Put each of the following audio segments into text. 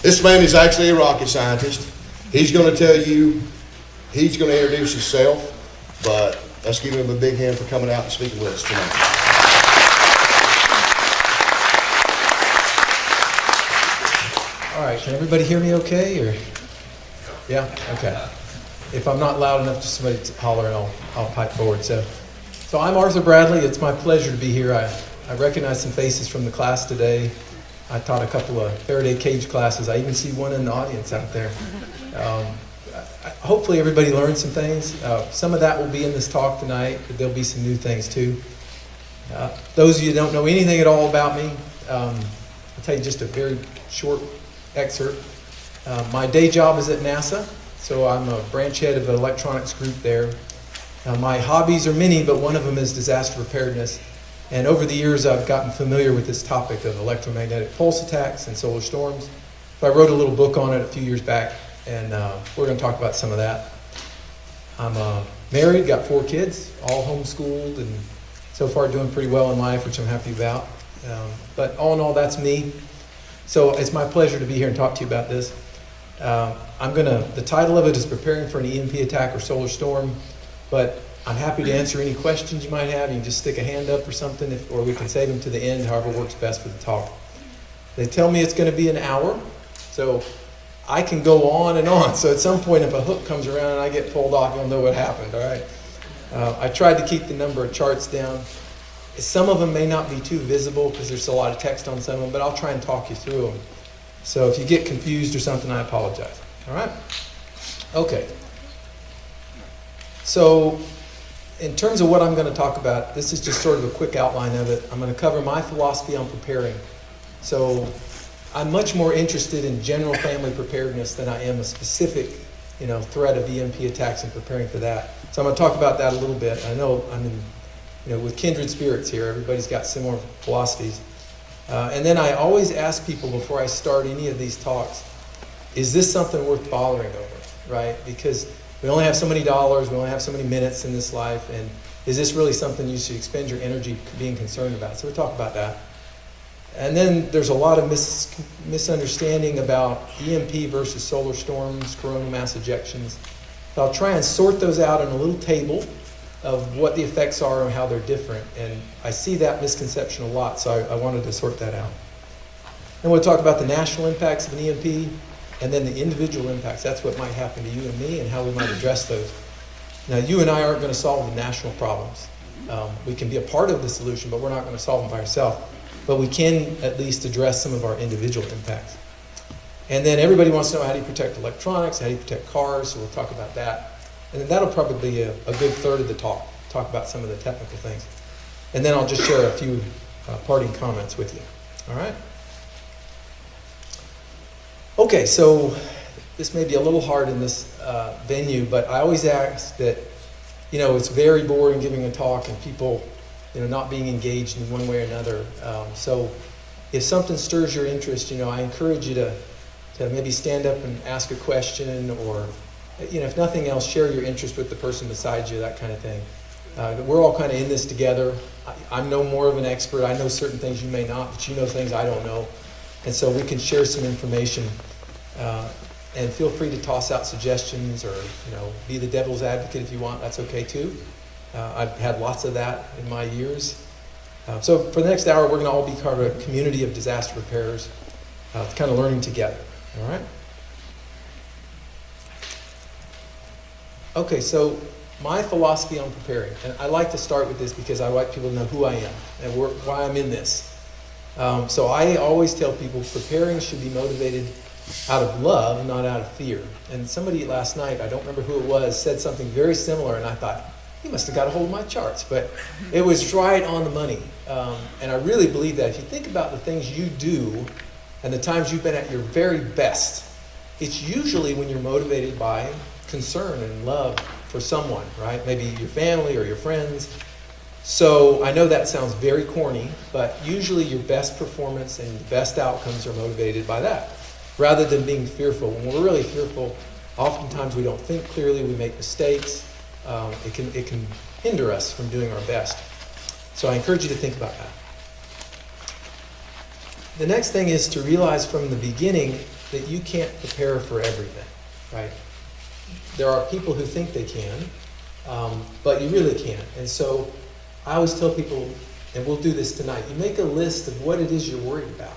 This man is actually a rocket scientist. He's going to tell you, he's going to introduce himself, but let's give him a big hand for coming out and speaking with us tonight. All right, can everybody hear me okay, or? Yeah, okay. If I'm not loud enough, just somebody holler and I'll pipe forward. So I'm Arthur Bradley. It's my pleasure to be here. I recognize some faces from the class today. I taught a couple of Faraday cage classes. I even see one in the audience out there. Hopefully everybody learned some things. Some of that will be in this talk tonight, but there'll be some new things too. Those of you who don't know anything at all about me, I'll tell you just a very short excerpt. My day job is at NASA, so I'm a branch head of the electronics group there. My hobbies are many, but one of them is disaster preparedness. And over the years, I've gotten familiar with this topic of electromagnetic pulse attacks and solar storms. So I wrote a little book on it a few years back, and we're going to talk about some of that. I'm married, got 4 kids, all homeschooled, and so far doing pretty well in life, which I'm happy about. But all in all, that's me. So it's my pleasure to be here and talk to you about this. The title of it is Preparing for an EMP Attack or Solar Storm, but I'm happy to answer any questions you might have. You can just stick a hand up or something, or we can save them to the end, however works best for the talk. They tell me it's going to be an hour, so I can go on and on. So at some point, if a hook comes around and I get pulled off, you'll know what happened, all right? I tried to keep the number of charts down. Some of them may not be too visible because there's a lot of text on some of them, but I'll try and talk you through them. So if you get confused or something, I apologize. All right? Okay. So in terms of what I'm going to talk about, this is just sort of a quick outline of it. I'm going to cover my philosophy on preparing. So I'm much more interested in general family preparedness than I am a specific, threat of EMP attacks and preparing for that. So I'm going to talk about that a little bit. I know I'm with kindred spirits here. Everybody's got similar philosophies. And then I always ask people before I start any of these talks, is this something worth bothering over, right? Because we only have so many dollars, we only have so many minutes in this life, and is this really something you should expend your energy being concerned about? So we'll talk about that. And then there's a lot of misunderstanding about EMP versus solar storms, coronal mass ejections. So I'll try and sort those out in a little table of what the effects are and how they're different. And I see that misconception a lot, so I wanted to sort that out. Then we'll talk about the national impacts of an EMP, and then the individual impacts. That's what might happen to you and me and how we might address those. Now, you and I aren't going to solve the national problems. We can be a part of the solution, but we're not going to solve them by ourselves. But we can at least address some of our individual impacts. And then everybody wants to know, how do you protect electronics? How do you protect cars? So we'll talk about that. And then that'll probably be a good third of the talk about some of the technical things. And then I'll just share a few parting comments with you. All right? Okay, so this may be a little hard in this venue, but I always ask that, it's very boring giving a talk and people, not being engaged in one way or another. So if something stirs your interest, I encourage you to maybe stand up and ask a question, or if nothing else, share your interest with the person beside you, that kind of thing. We're all kind of in this together. I'm no more of an expert. I know certain things you may not, but you know things I don't know. And so we can share some information. And feel free to toss out suggestions or, be the devil's advocate if you want. That's okay too. I've had lots of that in my years. So for the next hour, we're going to all be part of a community of disaster preparers, kind of learning together. All right? Okay, so my philosophy on preparing, and I like to start with this because I like people to know who I am and why I'm in this. So I always tell people preparing should be motivated out of love, not out of fear. And somebody last night, I don't remember who it was, said something very similar, and I thought, he must have got a hold of my charts. But it was right on the money. And I really believe that if you think about the things you do and the times you've been at your very best, it's usually when you're motivated by concern and love for someone, right? Maybe your family or your friends. So I know that sounds very corny, but usually your best performance and the best outcomes are motivated by that, rather than being fearful. When we're really fearful, oftentimes we don't think clearly, we make mistakes. It can hinder us from doing our best. So I encourage you to think about that. The next thing is to realize from the beginning that you can't prepare for everything, right? There are people who think they can, but you really can't. And so I always tell people, and we'll do this tonight, you make a list of what it is you're worried about.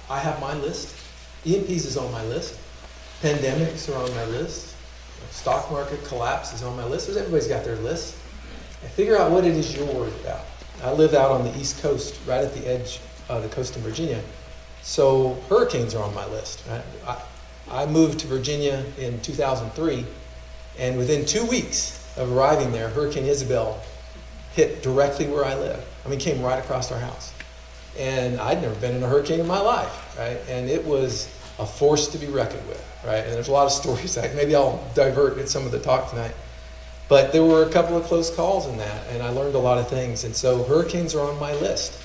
I have my list. EMPs is on my list. Pandemics are on my list. Stock market collapse is on my list. Everybody's got their list. And figure out what it is you're worried about. I live out on the East Coast, right at the edge of the coast of Virginia. So hurricanes are on my list. Right? I moved to Virginia in 2003, and within 2 weeks of arriving there, Hurricane Isabel hit directly where I live. I mean, came right across our house. And I'd never been in a hurricane in my life, right? And it was a force to be reckoned with, right? And there's a lot of stories. Maybe I'll divert at some of the talk tonight. But there were a couple of close calls in that, and I learned a lot of things. And so hurricanes are on my list.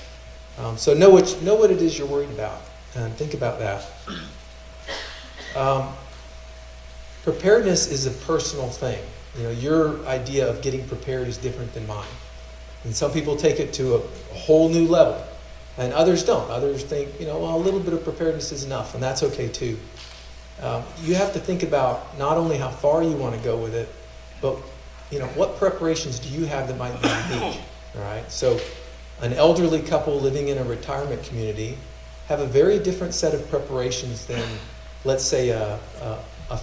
So know what it is you're worried about, and think about that. Preparedness is a personal thing. You know, your idea of getting prepared is different than mine. And some people take it to a whole new level, and others don't. Others think, well, a little bit of preparedness is enough, and that's okay too. You have to think about not only how far you want to go with it, but what preparations do you have that might be unique, all right? So an elderly couple living in a retirement community have a very different set of preparations than, let's say, a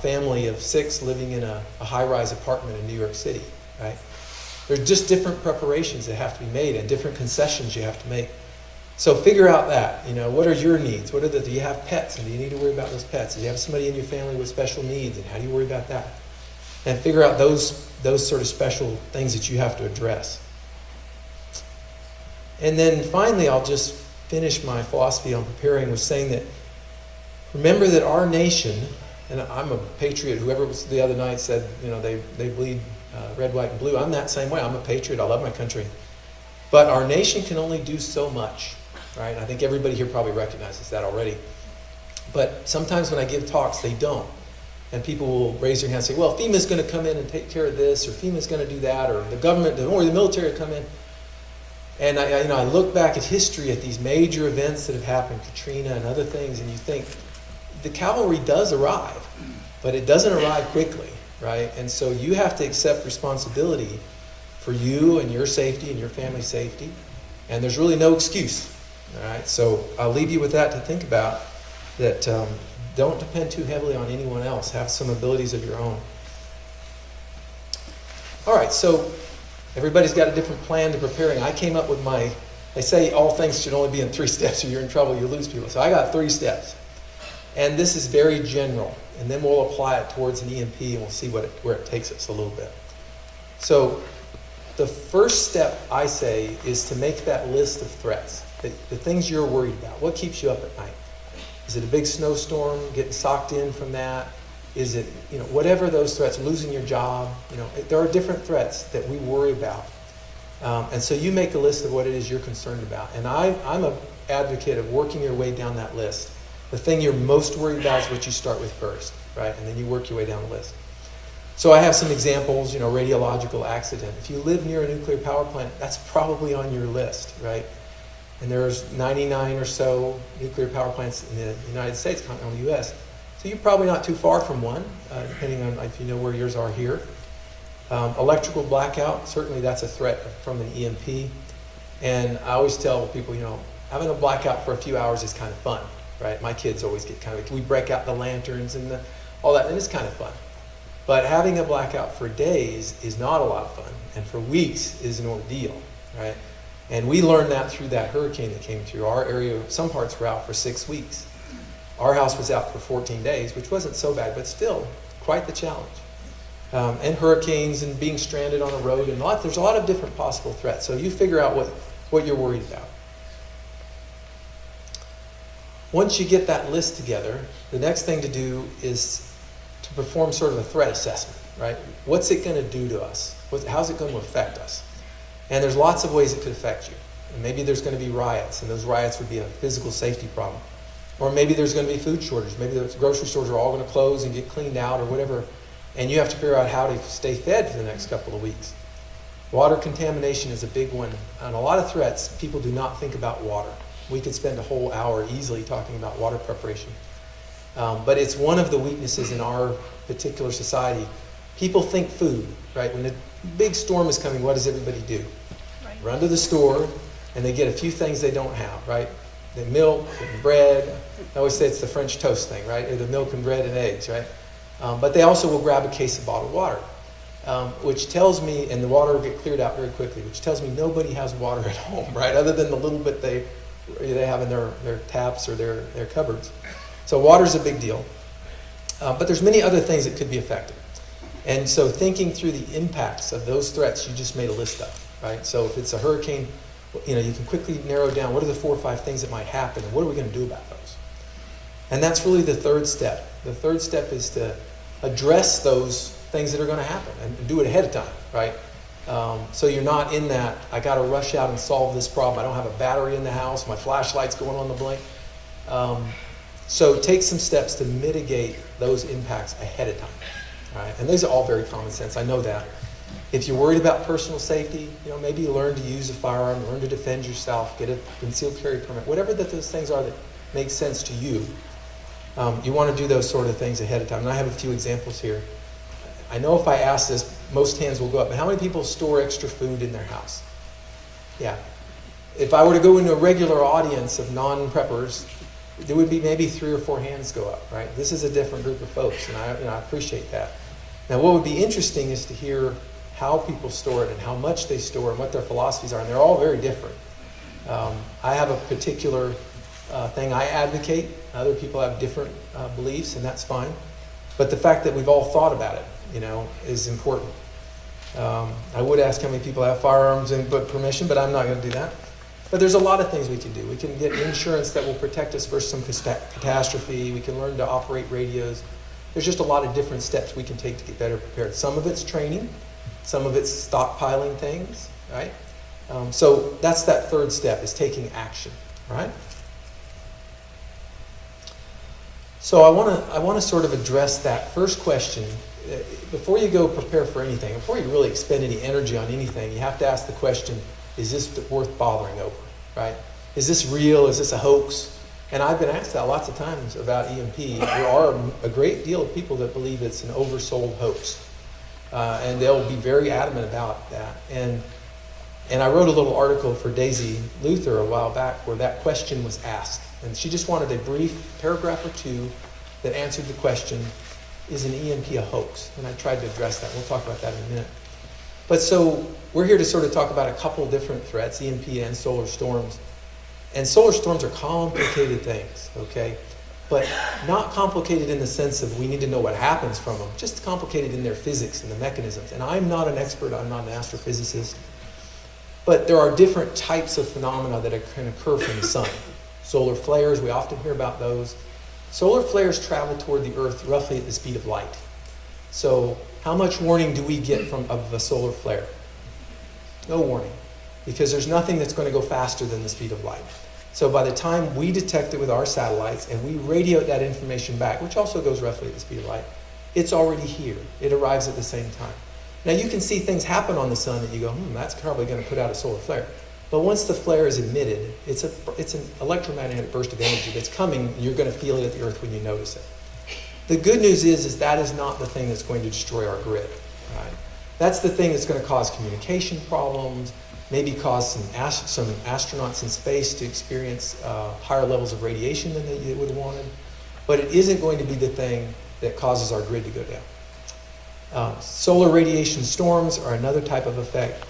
family of 6 living in a high-rise apartment in New York City, right? There's just different preparations that have to be made and different concessions you have to make. So figure out that, what are your needs? Do you have pets, and do you need to worry about those pets? Do you have somebody in your family with special needs, and how do you worry about that? And figure out those sort of special things that you have to address. And then finally, I'll just finish my philosophy on preparing with saying that, remember that our nation, and I'm a patriot, whoever was the other night said, they bleed red, white, and blue. I'm that same way. I'm a patriot. I love my country. But our nation can only do so much, right? I think everybody here probably recognizes that already. But sometimes when I give talks, they don't. And people will raise their hand and say, well, FEMA's going to come in and take care of this, or FEMA's going to do that, or the government, or the military will come in. And I look back at history at these major events that have happened, Katrina and other things, and you think the cavalry does arrive, but it doesn't arrive quickly, right? And so you have to accept responsibility for you and your safety and your family's safety, and there's really no excuse, all right? So I'll leave you with that to think about, that don't depend too heavily on anyone else. Have some abilities of your own. All right, so everybody's got a different plan to preparing. I came up with they say all things should only be in 3 steps or you're in trouble, you lose people. So I got 3 steps. And this is very general. And then we'll apply it towards an EMP and we'll see where it takes us a little bit. So the first step, I say, is to make that list of threats, the things you're worried about. What keeps you up at night? Is it a big snowstorm, getting socked in from that? Is it, whatever those threats, losing your job? There are different threats that we worry about. And so you make a list of what it is you're concerned about. And I'm an advocate of working your way down that list. The thing you're most worried about is what you start with first, right? And then you work your way down the list. So I have some examples, radiological accident. If you live near a nuclear power plant, that's probably on your list, right? And there's 99 or so nuclear power plants in the United States, continental U.S. So you're probably not too far from one, depending on if you know where yours are here. Electrical blackout, certainly that's a threat from an EMP. And I always tell people, having a blackout for a few hours is kind of fun, right? My kids always get we break out the lanterns and all that, and it's kind of fun. But having a blackout for days is not a lot of fun, and for weeks is an ordeal, right? And we learned that through that hurricane that came through our area. Some parts were out for 6 weeks. Our house was out for 14 days, which wasn't so bad, but still quite the challenge. And hurricanes and being stranded on a road, and there's a lot of different possible threats. So you figure out what you're worried about. Once you get that list together, the next thing to do is to perform sort of a threat assessment, right? What's it going to do to us? How's it going to affect us? And there's lots of ways it could affect you. And maybe there's going to be riots, and those riots would be a physical safety problem. Or maybe there's going to be food shortage. Maybe the grocery stores are all going to close and get cleaned out or whatever. And you have to figure out how to stay fed for the next couple of weeks. Water contamination is a big one. On a lot of threats, people do not think about water. We could spend a whole hour easily talking about water preparation. But it's one of the weaknesses in our particular society. People think food, right? When a big storm is coming, what does everybody do? Right. Run to the store, and they get a few things they don't have, right? The milk and bread. I always say it's the French toast thing, right? Or the milk and bread and eggs, right? But they also will grab a case of bottled water, which tells me, and the water will get cleared out very quickly, which tells me nobody has water at home, right? Other than the little bit they have in their taps or their cupboards. So water's a big deal. But there's many other things that could be affected. And so thinking through the impacts of those threats, you just made a list of, right? So if it's a hurricane, you can quickly narrow down what are the 4 or 5 things that might happen and what are we going to do about those? And that's really the third step. The third step is to address those things that are going to happen and do it ahead of time, right? So you're not in that, I got to rush out and solve this problem. I don't have a battery in the house. My flashlight's going on the blink. So take some steps to mitigate those impacts ahead of time. Right? And these are all very common sense. I know that. If you're worried about personal safety, maybe you learn to use a firearm, learn to defend yourself, get a concealed carry permit, whatever those things are that make sense to you. You want to do those sort of things ahead of time. And I have a few examples here. I know if I ask this, most hands will go up. But how many people store extra food in their house? Yeah. If I were to go into a regular audience of non-preppers, there would be maybe 3 or 4 hands go up, right? This is a different group of folks, and I appreciate that. Now, what would be interesting is to hear how people store it and how much they store and what their philosophies are, and they're all very different. I have a particular thing I advocate. Other people have different beliefs, and that's fine. But the fact that we've all thought about it, is important. I would ask how many people have firearms and put permission, but I'm not going to do that. But there's a lot of things we can do. We can get insurance that will protect us versus some catastrophe. We can learn to operate radios. There's just a lot of different steps we can take to get better prepared. Some of it's training. Some of it's stockpiling things, right? So that's that third step, is taking action, right? So I want to sort of address that first question. Before you go prepare for anything, before you really expend any energy on anything, you have to ask the question, is this worth bothering over, right? Is this real? Is this a hoax? And I've been asked that lots of times about EMP. There are a great deal of people that believe it's an oversold hoax. And they'll be very adamant about that. And I wrote a little article for Daisy Luther a while back where that question was asked. And she just wanted a brief paragraph or 2 that answered the question, is an EMP a hoax? And I tried to address that. We'll talk about that in a minute. But so we're here to sort of talk about a couple different threats, EMP and solar storms. And solar storms are complicated things, okay? But not complicated in the sense of we need to know what happens from them, just complicated in their physics and the mechanisms. And I'm not an expert, I'm not an astrophysicist. But there are different types of phenomena that can occur from the sun. Solar flares, we often hear about those. Solar flares travel toward the Earth roughly at the speed of light. So how much warning do we get of a solar flare? No warning, because there's nothing that's going to go faster than the speed of light. So by the time we detect it with our satellites and we radio that information back, which also goes roughly at the speed of light, it's already here. It arrives at the same time. Now you can see things happen on the sun and you go, that's probably going to put out a solar flare. But once the flare is emitted, it's an electromagnetic burst of energy that's coming, and you're going to feel it at the Earth when you notice it. The good news is that is not the thing that's going to destroy our grid. Right? That's the thing that's going to cause communication problems, maybe cause some astronauts in space to experience higher levels of radiation than they would have wanted. But it isn't going to be the thing that causes our grid to go down. Solar radiation storms are another type of effect.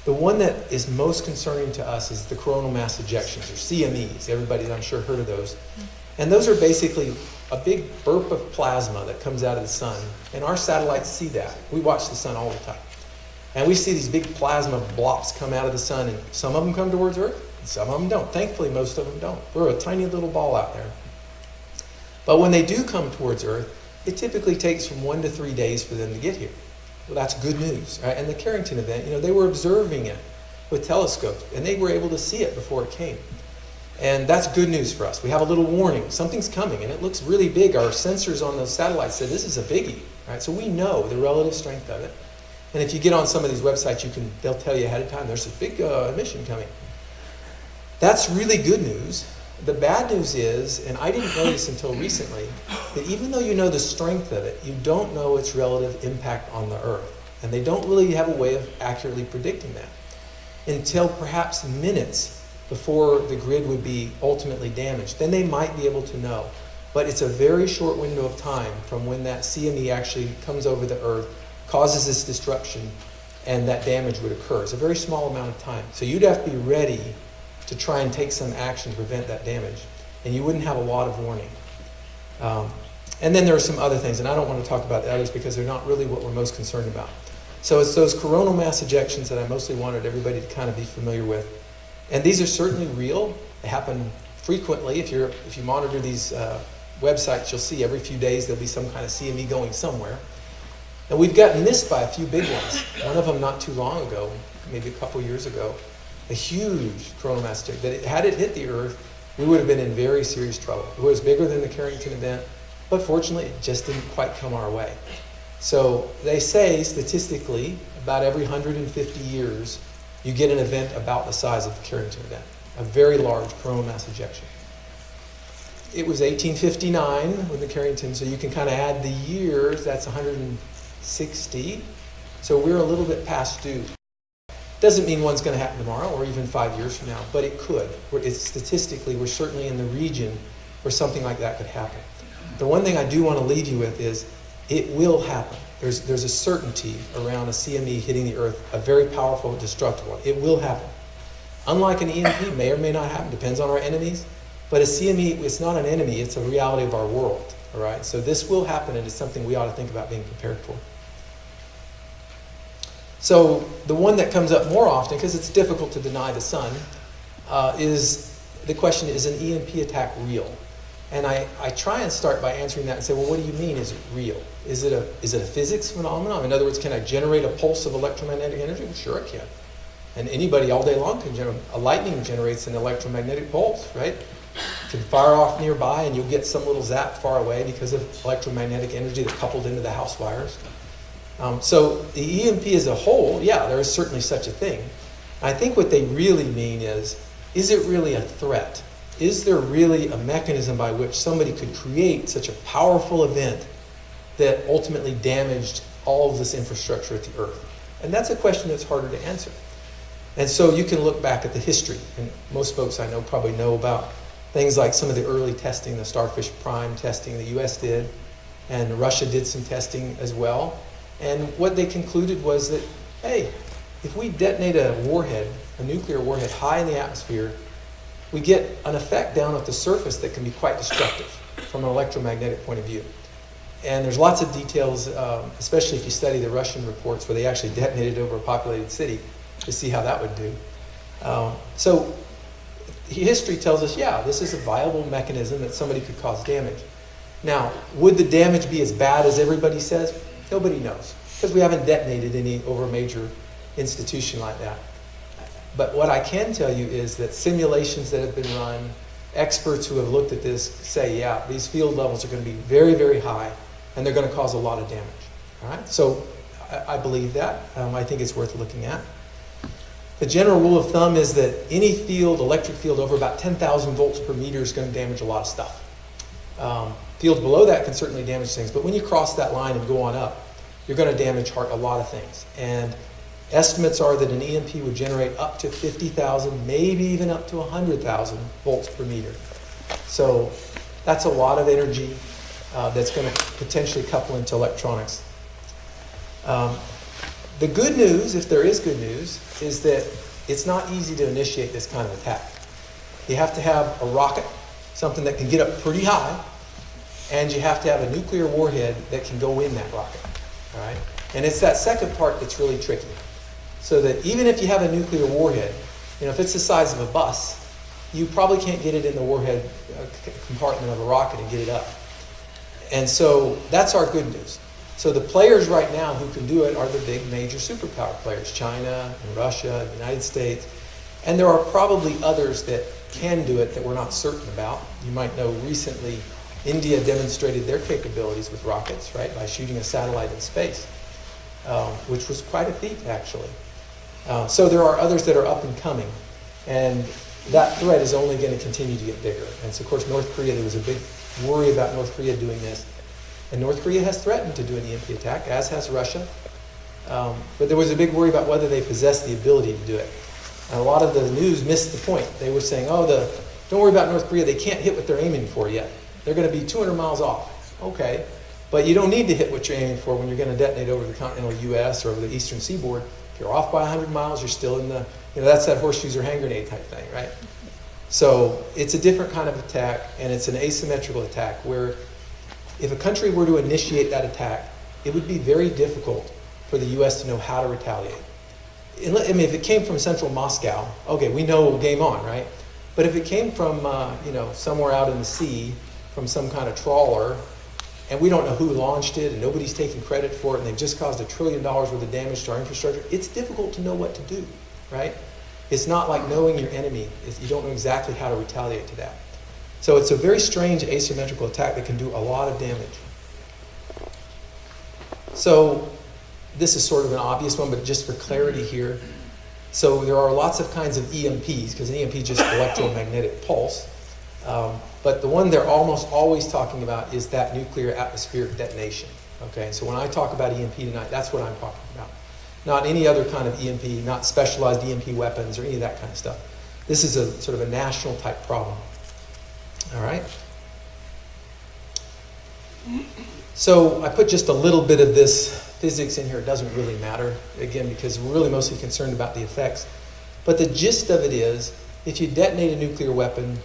The one that is most concerning to us is the coronal mass ejections, or CMEs. Everybody's, I'm sure, heard of those. And those are basically a big burp of plasma that comes out of the sun. And our satellites see that. We watch the sun all the time. And we see these big plasma blops come out of the sun, and some of them come towards Earth, and some of them don't. Thankfully, most of them don't. We're a tiny little ball out there. But when they do come towards Earth, it typically takes from 1 to 3 days for them to get here. Well, that's good news, right? And the Carrington event, they were observing it with telescopes, and they were able to see it before it came. And that's good news for us. We have a little warning. Something's coming, and it looks really big. Our sensors on those satellites said this is a biggie, right? So we know the relative strength of it. And if you get on some of these websites, they'll tell you ahead of time, there's a big emission coming. That's really good news. The bad news is, and I didn't know this until recently, that even though you know the strength of it, you don't know its relative impact on the Earth. And they don't really have a way of accurately predicting that until perhaps minutes before the grid would be ultimately damaged. Then they might be able to know. But it's a very short window of time from when that CME actually comes over the Earth, causes this disruption, and that damage would occur. It's a very small amount of time. So you'd have to be ready to try and take some action to prevent that damage. And you wouldn't have a lot of warning. And then there are some other things, and I don't want to talk about the others because they're not really what we're most concerned about. So it's those coronal mass ejections that I mostly wanted everybody to kind of be familiar with. And these are certainly real. They happen frequently. If you monitor these websites, you'll see every few days there'll be some kind of CME going somewhere. And we've gotten missed by a few big ones. One of them not too long ago, maybe a couple years ago, a huge coronal mass ejection. That had it hit the Earth, we would have been in very serious trouble. It was bigger than the Carrington event, but fortunately it just didn't quite come our way. So they say statistically, about every 150 years, you get an event about the size of the Carrington event, a very large coronal mass ejection. It was 1859 when the Carrington, so you can kind of add the years, that's 160. So we're a little bit past due. Doesn't mean one's going to happen tomorrow or even 5 years from now, but it could. Statistically, we're certainly in the region where something like that could happen. The one thing I do want to leave you with is it will happen. There's a certainty around a CME hitting the Earth, a very powerful, destructive one. It will happen. Unlike an EMP, may or may not happen, depends on our enemies. But a CME, it's not an enemy, it's a reality of our world. All right? So this will happen, and it's something we ought to think about being prepared for. So the one that comes up more often, because it's difficult to deny the sun, is the question, is an EMP attack real? And I try and start by answering that and say, well, what do you mean is it real? Is it a physics phenomenon? In other words, can I generate a pulse of electromagnetic energy? Well, sure I can. And anybody all day long can generate. A lightning generates an electromagnetic pulse, right? You can fire off nearby and you'll get some little zap far away because of electromagnetic energy that's coupled into the house wires. So the EMP as a whole, yeah, there is certainly such a thing. I think what they really mean is it really a threat? Is there really a mechanism by which somebody could create such a powerful event that ultimately damaged all of this infrastructure at the Earth? And that's a question that's harder to answer. And so you can look back at the history, and most folks I know probably know about things like some of the early testing, the Starfish Prime testing the US did, and Russia did some testing as well. And what they concluded was that, hey, if we detonate a warhead, a nuclear warhead high in the atmosphere, we get an effect down at the surface that can be quite destructive from an electromagnetic point of view. And there's lots of details, especially if you study the Russian reports where they actually detonated over a populated city to see how that would do. So history tells us, yeah, this is a viable mechanism that somebody could cause damage. Now, would the damage be as bad as everybody says? Nobody knows, because we haven't detonated any over a major institution like that. But what I can tell you is that simulations that have been run, experts who have looked at this say, yeah, these field levels are going to be very, very high, and they're going to cause a lot of damage. All right? So I believe that. I think it's worth looking at. The general rule of thumb is that any field, electric field over about 10,000 volts per meter is going to damage a lot of stuff. Fields below that can certainly damage things, but when you cross that line and go on up, you're going to damage a lot of things. And estimates are that an EMP would generate up to 50,000, maybe even up to 100,000 volts per meter. So that's a lot of energy that's going to potentially couple into electronics. The good news, if there is good news, is that it's not easy to initiate this kind of attack. You have to have a rocket, something that can get up pretty high, and you have to have a nuclear warhead that can go in that rocket. All right? And it's that second part that's really tricky. So that even if you have a nuclear warhead, if it's the size of a bus, you probably can't get it in the warhead compartment of a rocket and get it up. And so that's our good news. So the players right now who can do it are the big major superpower players, China and Russia and the United States. And there are probably others that can do it that we're not certain about. You might know recently India demonstrated their capabilities with rockets, right, by shooting a satellite in space, which was quite a feat, actually. So there are others that are up and coming. And that threat is only going to continue to get bigger. And so, of course, North Korea, there was a big worry about North Korea doing this. And North Korea has threatened to do an EMP attack, as has Russia. But there was a big worry about whether they possess the ability to do it. And a lot of the news missed the point. They were saying, oh, don't worry about North Korea. They can't hit what they're aiming for yet. They're going to be 200 miles off. Okay. But you don't need to hit what you're aiming for when you're going to detonate over the continental U.S. or over the eastern seaboard. If you're off by 100 miles, you're still in the, that's that horseshoes or hand grenade type thing, right? So it's a different kind of attack, and it's an asymmetrical attack where if a country were to initiate that attack, it would be very difficult for the U.S. to know how to retaliate. I mean, if it came from central Moscow, okay, we know game on, right? But if it came from, somewhere out in the sea, from some kind of trawler, and we don't know who launched it, and nobody's taking credit for it, and they've just caused $1 trillion worth of damage to our infrastructure, it's difficult to know what to do, right? It's not like knowing your enemy. You don't know exactly how to retaliate to that. So it's a very strange asymmetrical attack that can do a lot of damage. So this is sort of an obvious one, but just for clarity here. So there are lots of kinds of EMPs, because an EMP is just electromagnetic pulse. But the one they're almost always talking about is that nuclear atmospheric detonation. Okay, so when I talk about EMP tonight, that's what I'm talking about. Not any other kind of EMP, not specialized EMP weapons or any of that kind of stuff. This is a sort of a national type problem. All right. So I put just a little bit of this physics in here. It doesn't really matter, again, because we're really mostly concerned about the effects. But the gist of it is, if you detonate a nuclear weapon,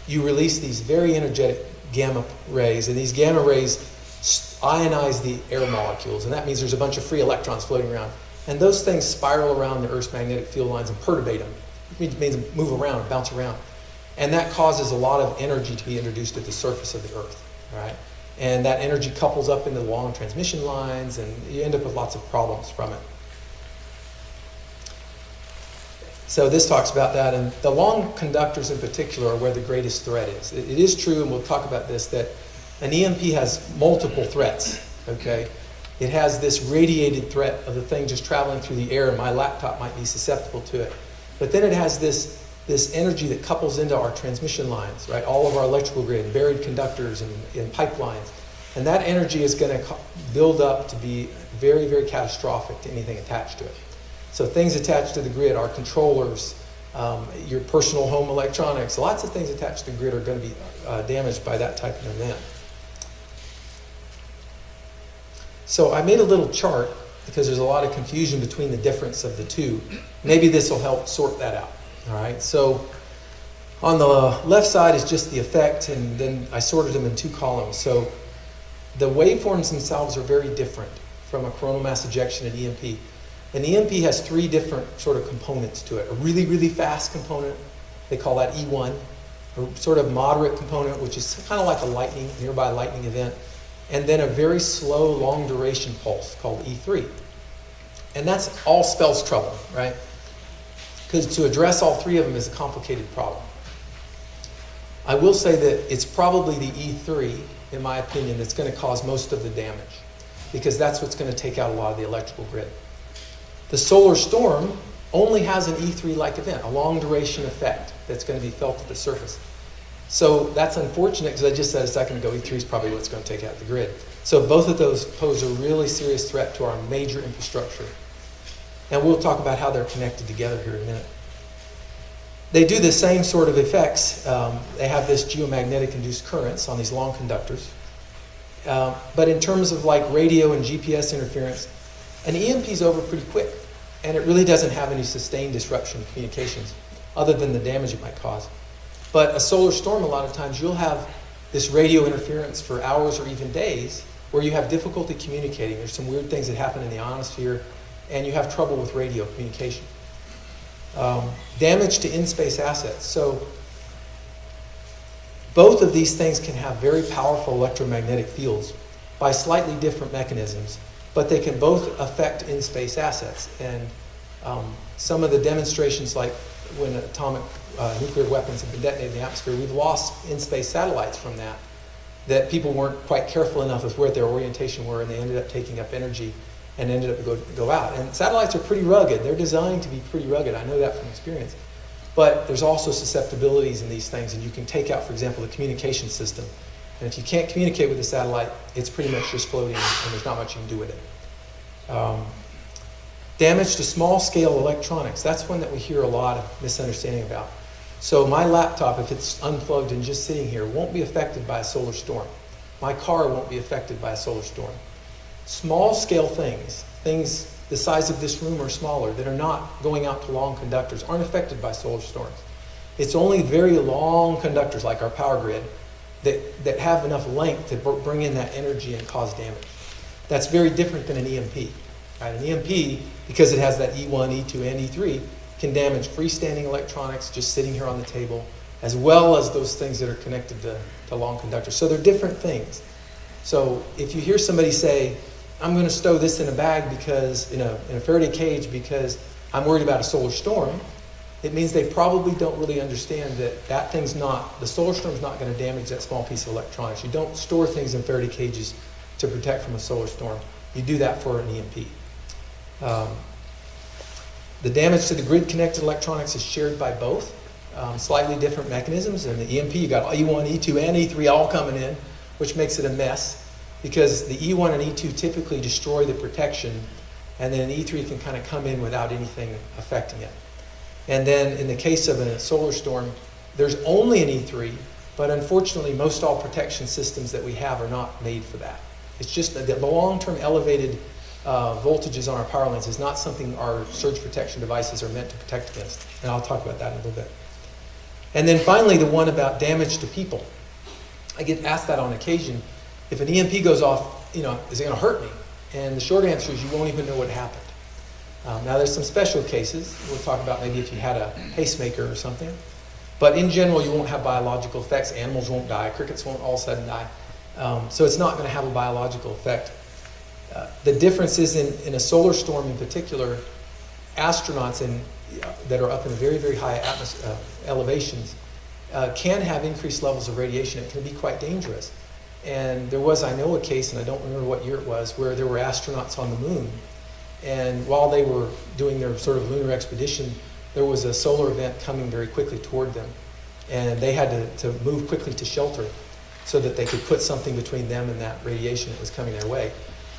you release these very energetic gamma rays, and these gamma rays ionize the air molecules, and that means there's a bunch of free electrons floating around. And those things spiral around the Earth's magnetic field lines and perturbate them. It means move around, bounce around. And that causes a lot of energy to be introduced at the surface of the Earth, right? And that energy couples up into long transmission lines, and you end up with lots of problems from it. So this talks about that, and the long conductors in particular are where the greatest threat is. It is true, and we'll talk about this, that an EMP has multiple threats, okay? It has this radiated threat of the thing just traveling through the air, and my laptop might be susceptible to it. But then it has this energy that couples into our transmission lines, right? All of our electrical grid, buried conductors and pipelines. And that energy is going to build up to be very, very catastrophic to anything attached to it. So things attached to the grid, our controllers, your personal home electronics, lots of things attached to the grid are going to be damaged by that type of event. So I made a little chart because there's a lot of confusion between the difference of the two. Maybe this will help sort that out. All right, so on the left side is just the effect, and then I sorted them in two columns. So the waveforms themselves are very different from a coronal mass ejection and EMP. An EMP has three different sort of components to it. A really, really fast component, they call that E1. A sort of moderate component, which is kind of like a nearby lightning event. And then a very slow, long duration pulse called E3. And that's all spells trouble, right? Because to address all three of them is a complicated problem. I will say that it's probably the E3, in my opinion, that's going to cause most of the damage, because that's what's going to take out a lot of the electrical grid. The solar storm only has an E3-like event, a long duration effect that's going to be felt at the surface. So that's unfortunate, because I just said a second ago, E3 is probably what's going to take out the grid. So both of those pose a really serious threat to our major infrastructure. And we'll talk about how they're connected together here in a minute. They do the same sort of effects. They have this geomagnetic induced currents on these long conductors. But in terms of like radio and GPS interference, an EMP is over pretty quick. And it really doesn't have any sustained disruption of communications, other than the damage it might cause. But a solar storm, a lot of times, you'll have this radio interference for hours or even days where you have difficulty communicating. There's some weird things that happen in the ionosphere, and you have trouble with radio communication. Damage to in-space assets. So both of these things can have very powerful electromagnetic fields by slightly different mechanisms, but they can both affect in-space assets. And some of the demonstrations, like when atomic nuclear weapons have been detonated in the atmosphere, we've lost in-space satellites from that people weren't quite careful enough with where their orientation were, and they ended up taking up energy and ended up go out. And satellites are pretty rugged. They're designed to be pretty rugged. I know that from experience. But there's also susceptibilities in these things, and you can take out, for example, the communication system. And if you can't communicate with the satellite, it's pretty much just floating, and there's not much you can do with it. Damage to small-scale electronics. That's one that we hear a lot of misunderstanding about. So my laptop, if it's unplugged and just sitting here, won't be affected by a solar storm. My car won't be affected by a solar storm. Small-scale things the size of this room or smaller, that are not going out to long conductors, aren't affected by solar storms. It's only very long conductors, like our power grid, that have enough length to bring in that energy and cause damage. That's very different than an EMP. Right? An EMP, because it has that E1, E2, and E3, can damage freestanding electronics just sitting here on the table, as well as those things that are connected to long conductors. So they're different things. So if you hear somebody say, I'm going to stow this in a bag because in a Faraday cage because I'm worried about a solar storm, it means they probably don't really understand that thing's not, the solar storm's not going to damage that small piece of electronics. You don't store things in Faraday cages to protect from a solar storm. You do that for an EMP. The damage to the grid-connected electronics is shared by both. Slightly different mechanisms. In the EMP, you got E1, E2, and E3 all coming in, which makes it a mess, because the E1 and E2 typically destroy the protection, and then an E3 can kind of come in without anything affecting it. And then in the case of a solar storm, there's only an E3, but unfortunately most all protection systems that we have are not made for that. It's just that the long-term elevated voltages on our power lines is not something our surge protection devices are meant to protect against. And I'll talk about that in a little bit. And then finally, the one about damage to people. I get asked that on occasion. If an EMP goes off, is it going to hurt me? And the short answer is you won't even know what happened. Now there's some special cases. We'll talk about maybe if you had a pacemaker or something. But in general, you won't have biological effects. Animals won't die. Crickets won't all of a sudden die. So it's not going to have a biological effect. The difference is in a solar storm in particular, astronauts that are up in very, very high elevations can have increased levels of radiation. It can be quite dangerous. And there was, I know, a case, and I don't remember what year it was, where there were astronauts on the moon. And while they were doing their sort of lunar expedition, there was a solar event coming very quickly toward them. And they had to move quickly to shelter so that they could put something between them and that radiation that was coming their way.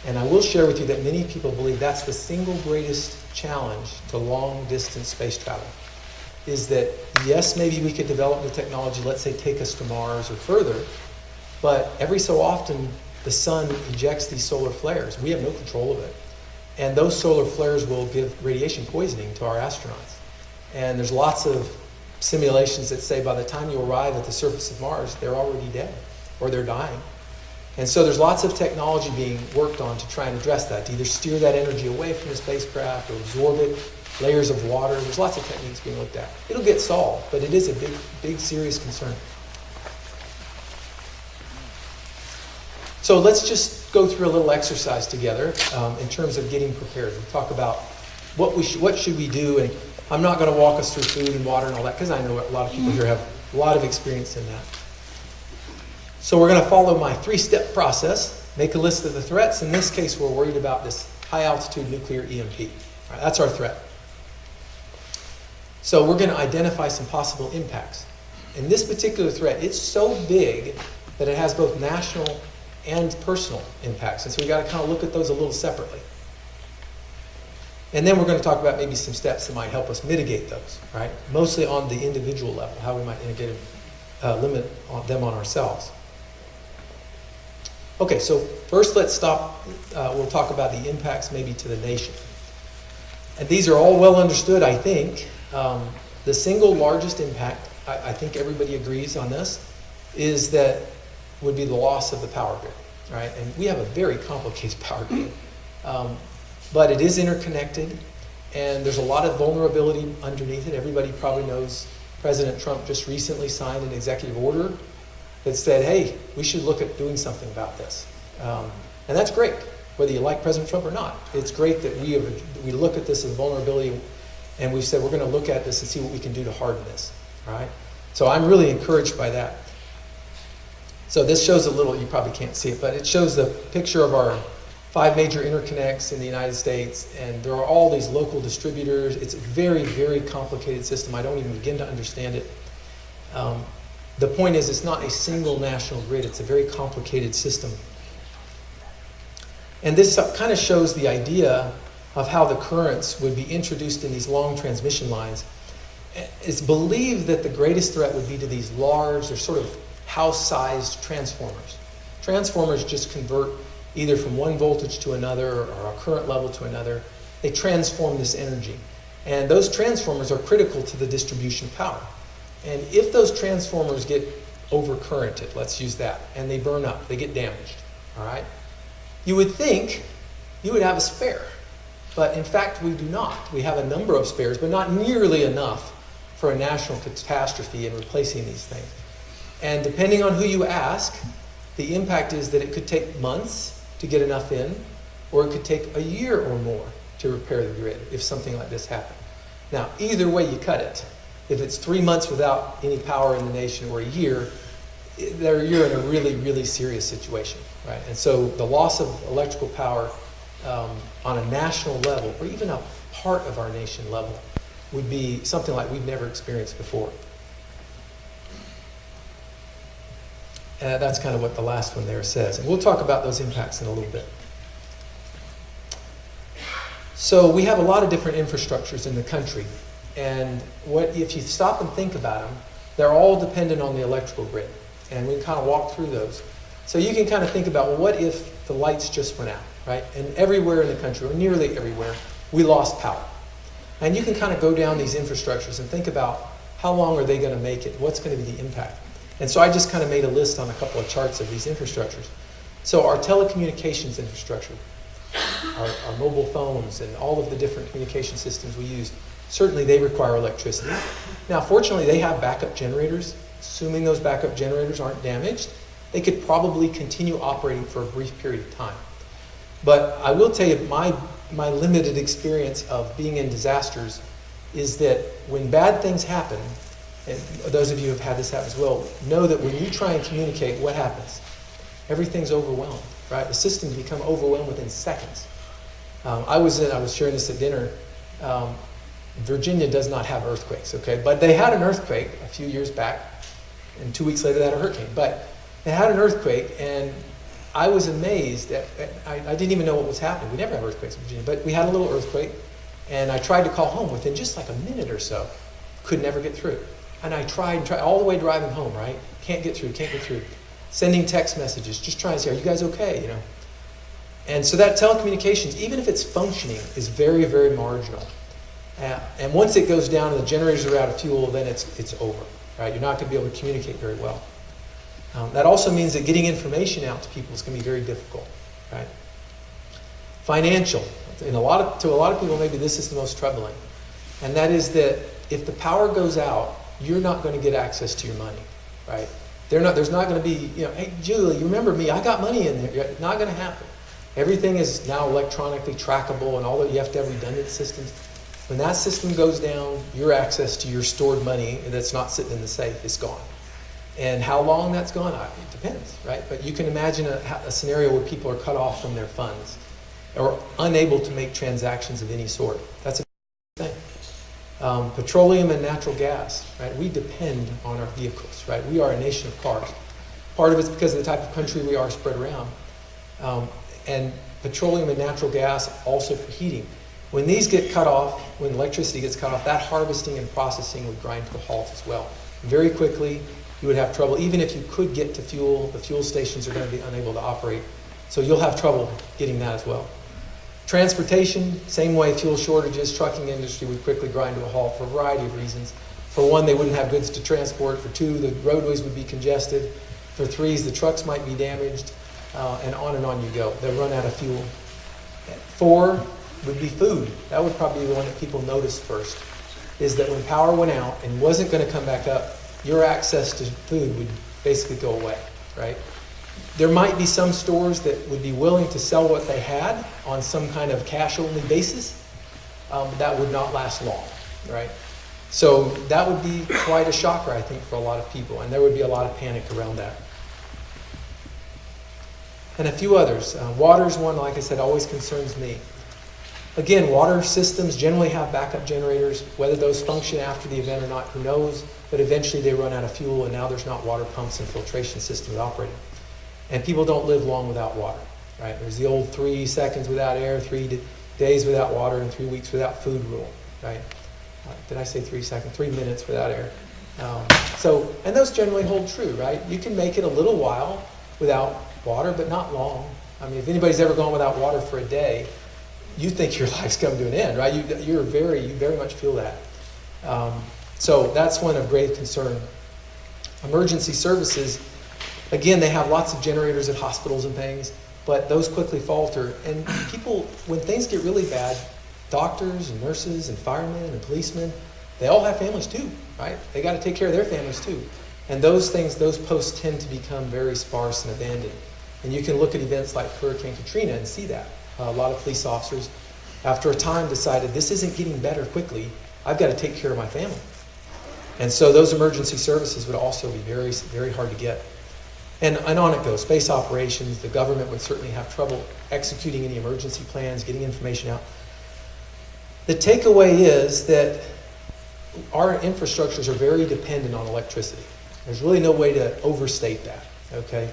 And I will share with you that many people believe that's the single greatest challenge to long-distance space travel, is that, yes, maybe we could develop the technology, let's say take us to Mars or further, but every so often the sun ejects these solar flares. We have no control of it. And those solar flares will give radiation poisoning to our astronauts. And there's lots of simulations that say by the time you arrive at the surface of Mars, they're already dead or they're dying. And so there's lots of technology being worked on to try and address that, to either steer that energy away from the spacecraft or absorb it, layers of water. There's lots of techniques being looked at. It'll get solved, but it is a big, big, serious concern. So let's just go through a little exercise together in terms of getting prepared. We'll talk about what should we do, and I'm not going to walk us through food and water and all that, because I know a lot of people here have a lot of experience in that. So we're going to follow my 3-step process, make a list of the threats. In this case, we're worried about this high-altitude nuclear EMP. All right, that's our threat. So we're going to identify some possible impacts. In this particular threat, it's so big that it has both national and personal impacts. And so we've got to kind of look at those a little separately. And then we're going to talk about maybe some steps that might help us mitigate those, right? Mostly on the individual level, how we might limit them on ourselves. Okay, so first let's stop. We'll talk about the impacts maybe to the nation. And these are all well understood, I think. The single largest impact, I think everybody agrees on this, is that would be the loss of the power grid, right? And we have a very complicated power grid. But it is interconnected, and there's a lot of vulnerability underneath it. Everybody probably knows President Trump just recently signed an executive order that said, hey, we should look at doing something about this. And that's great, whether you like President Trump or not. It's great that we look at this as vulnerability, and we've said we're going to look at this and see what we can do to harden this, right? So I'm really encouraged by that. So this shows a little, you probably can't see it, but it shows the picture of our 5 major interconnects in the United States, and there are all these local distributors. It's a very, very complicated system. I don't even begin to understand it. The point is, it's not a single national grid. It's a very complicated system. And this kind of shows the idea of how the currents would be introduced in these long transmission lines. It's believed that the greatest threat would be to these large, they're sort of house-sized transformers. Transformers just convert either from one voltage to another or a current level to another. They transform this energy. And those transformers are critical to the distribution of power. And if those transformers get overcurrented, let's use that, and they burn up, they get damaged, all right? You would think you would have a spare. But in fact, we do not. We have a number of spares, but not nearly enough for a national catastrophe in replacing these things. And depending on who you ask, the impact is that it could take months to get enough in, or it could take a year or more to repair the grid if something like this happened. Now, either way you cut it, if it's 3 months without any power in the nation or a year, you're in a really, really serious situation, right? And so the loss of electrical power on a national level, or even a part of our nation level, would be something like we've never experienced before. That's kind of what the last one there says. And we'll talk about those impacts in a little bit. So we have a lot of different infrastructures in the country. And if you stop and think about them, they're all dependent on the electrical grid. And we can kind of walk through those. So you can kind of think about, well, what if the lights just went out, right? And everywhere in the country, or nearly everywhere, we lost power. And you can kind of go down these infrastructures and think about how long are they going to make it? What's going to be the impact? And so I just kind of made a list on a couple of charts of these infrastructures. So our telecommunications infrastructure, our mobile phones, and all of the different communication systems we use, certainly they require electricity. Now, fortunately, they have backup generators. Assuming those backup generators aren't damaged, they could probably continue operating for a brief period of time. But I will tell you, my limited experience of being in disasters is that when bad things happen, and those of you who have had this happen as well, know that when you try and communicate, what happens? Everything's overwhelmed, right? The systems become overwhelmed within seconds. I was sharing this at dinner. Virginia does not have earthquakes, okay? But they had an earthquake a few years back, and 2 weeks later they had a hurricane. But they had an earthquake, and I was amazed. I didn't even know what was happening. We never have earthquakes in Virginia, but we had a little earthquake, and I tried to call home within just like a minute or so. Could never get through. And I tried all the way driving home, right? Can't get through. Sending text messages, just trying to say, are you guys okay, you know? And so that telecommunications, even if it's functioning, is very, very marginal. And once it goes down and the generators are out of fuel, then it's over, right? You're not going to be able to communicate very well. That also means that getting information out to people is going to be very difficult, right? Financial. To a lot of people, maybe this is the most troubling. And that is that if the power goes out, you're not going to get access to your money, right? There's not going to be, hey, Julie, you remember me? I got money in there. It's not going to happen. Everything is now electronically trackable, and all that you have to have redundant systems. When that system goes down, your access to your stored money that's not sitting in the safe is gone. And how long that's gone, it depends, right? But you can imagine a scenario where people are cut off from their funds or unable to make transactions of any sort. That's a thing. Petroleum and natural gas, right? We depend on our vehicles, right? We are a nation of cars. Part of it's because of the type of country we are spread around. And petroleum and natural gas also for heating. When these get cut off, when electricity gets cut off, that harvesting and processing would grind to a halt as well. Very quickly, you would have trouble. Even if you could get to fuel, the fuel stations are going to be unable to operate. So you'll have trouble getting that as well. Transportation, same way, fuel shortages, trucking industry would quickly grind to a halt for a variety of reasons. For one, they wouldn't have goods to transport. For two, the roadways would be congested. For three, the trucks might be damaged, and on you go. They'll run out of fuel. Four would be food. That would probably be the one that people noticed first, is that when power went out and wasn't going to come back up, your access to food would basically go away, right? There might be some stores that would be willing to sell what they had on some kind of cash-only basis, but that would not last long, right? So that would be quite a shocker, I think, for a lot of people, and there would be a lot of panic around that. and a few others. Water's one, like I said, always concerns me. Again, water systems generally have backup generators. Whether those function after the event or not, who knows? But eventually they run out of fuel, and now there's not water pumps and filtration systems operating. And people don't live long without water, right? There's the old 3 seconds without air, 3 days without water, and 3 weeks without food rule, right? Did I say 3 seconds? 3 minutes without air. And those generally hold true, right? You can make it a little while without water, but not long. I mean, if anybody's ever gone without water for a day, you think your life's come to an end, right? You very much feel that. So that's one of grave concern. Emergency services, again, they have lots of generators at hospitals and things, but those quickly falter. And people, when things get really bad, doctors and nurses and firemen and policemen, they all have families too, right? They got to take care of their families too. And those posts tend to become very sparse and abandoned. And you can look at events like Hurricane Katrina and see that. A lot of police officers, after a time, decided this isn't getting better quickly. I've got to take care of my family. And so those emergency services would also be very, very hard to get. And on it goes. Space operations, the government would certainly have trouble executing any emergency plans, getting information out. The takeaway is that our infrastructures are very dependent on electricity. There's really no way to overstate that, okay?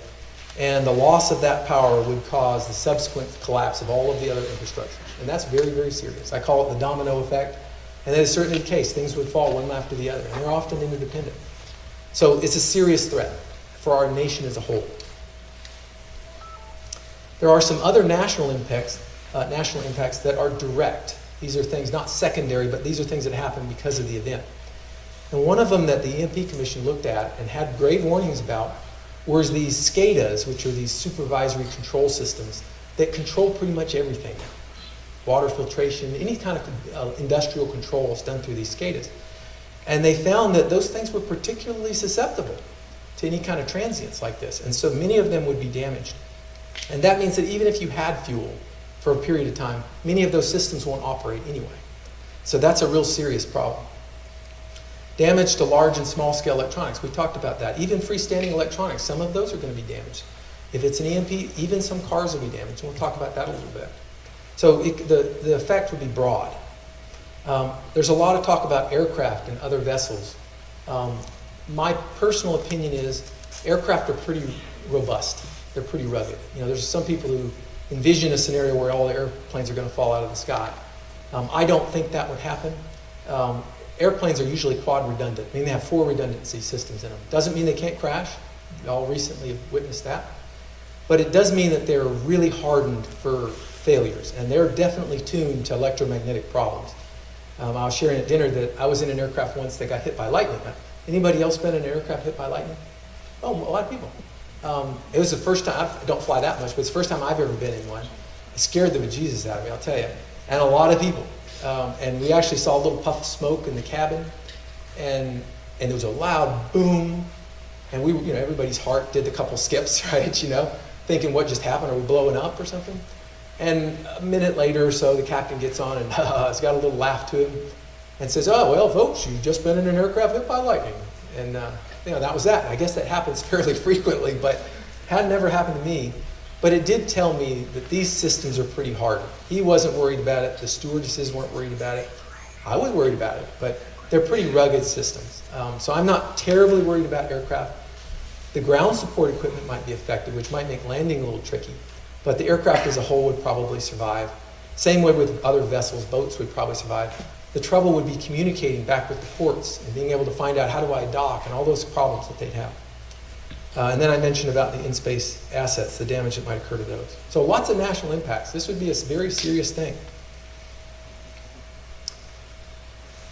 And the loss of that power would cause the subsequent collapse of all of the other infrastructures. And that's very, very serious. I call it the domino effect. And that is certainly the case. Things would fall one after the other. And they're often interdependent. So it's a serious threat for our nation as a whole. There are some other national impacts that are direct. These are things not secondary, but these are things that happen because of the event. And one of them that the EMP Commission looked at and had grave warnings about was these SCADAs, which are these supervisory control systems that control pretty much everything. Water filtration, any kind of industrial control is done through these SCADAs. And they found that those things were particularly susceptible to any kind of transients like this. And so many of them would be damaged. And that means that even if you had fuel for a period of time, many of those systems won't operate anyway. So that's a real serious problem. Damage to large and small scale electronics. We talked about that. Even freestanding electronics, some of those are going to be damaged. If it's an EMP, even some cars will be damaged. And we'll talk about that a little bit. So the effect would be broad. There's a lot of talk about aircraft and other vessels. My personal opinion is aircraft are pretty robust. They're pretty rugged. You know, there's some people who envision a scenario where all the airplanes are going to fall out of the sky. I don't think that would happen. Airplanes are usually quad redundant. I mean, they have 4 redundancy systems in them. Doesn't mean they can't crash. You all recently have witnessed that. But it does mean that they're really hardened for failures, and they're definitely tuned to electromagnetic problems. I was sharing at dinner that I was in an aircraft once that got hit by lightning. Anybody else been in an aircraft hit by lightning? Oh, a lot of people. It was the first time, I don't fly that much, but it's the first time I've ever been in one. It scared the bejesus out of me, I'll tell you. And a lot of people. And we actually saw a little puff of smoke in the cabin, and there was a loud boom, and we, you know, everybody's heart did a couple skips, right? You know, thinking what just happened? Are we blowing up or something? And a minute later or so, the captain gets on and has got a little laugh to him, and says, "Oh well, folks, you've just been in an aircraft hit by lightning," and you know, that was that. I guess that happens fairly frequently, but had never happened to me. But it did tell me that these systems are pretty hard. He wasn't worried about it. The stewardesses weren't worried about it. I was worried about it, but they're pretty rugged systems. So I'm not terribly worried about aircraft. The ground support equipment might be affected, which might make landing a little tricky. But the aircraft as a whole would probably survive. Same way with other vessels, boats would probably survive. The trouble would be communicating back with the ports and being able to find out how do I dock and all those problems that they'd have. And then I mentioned about the in-space assets, the damage that might occur to those. So lots of national impacts. This would be a very serious thing.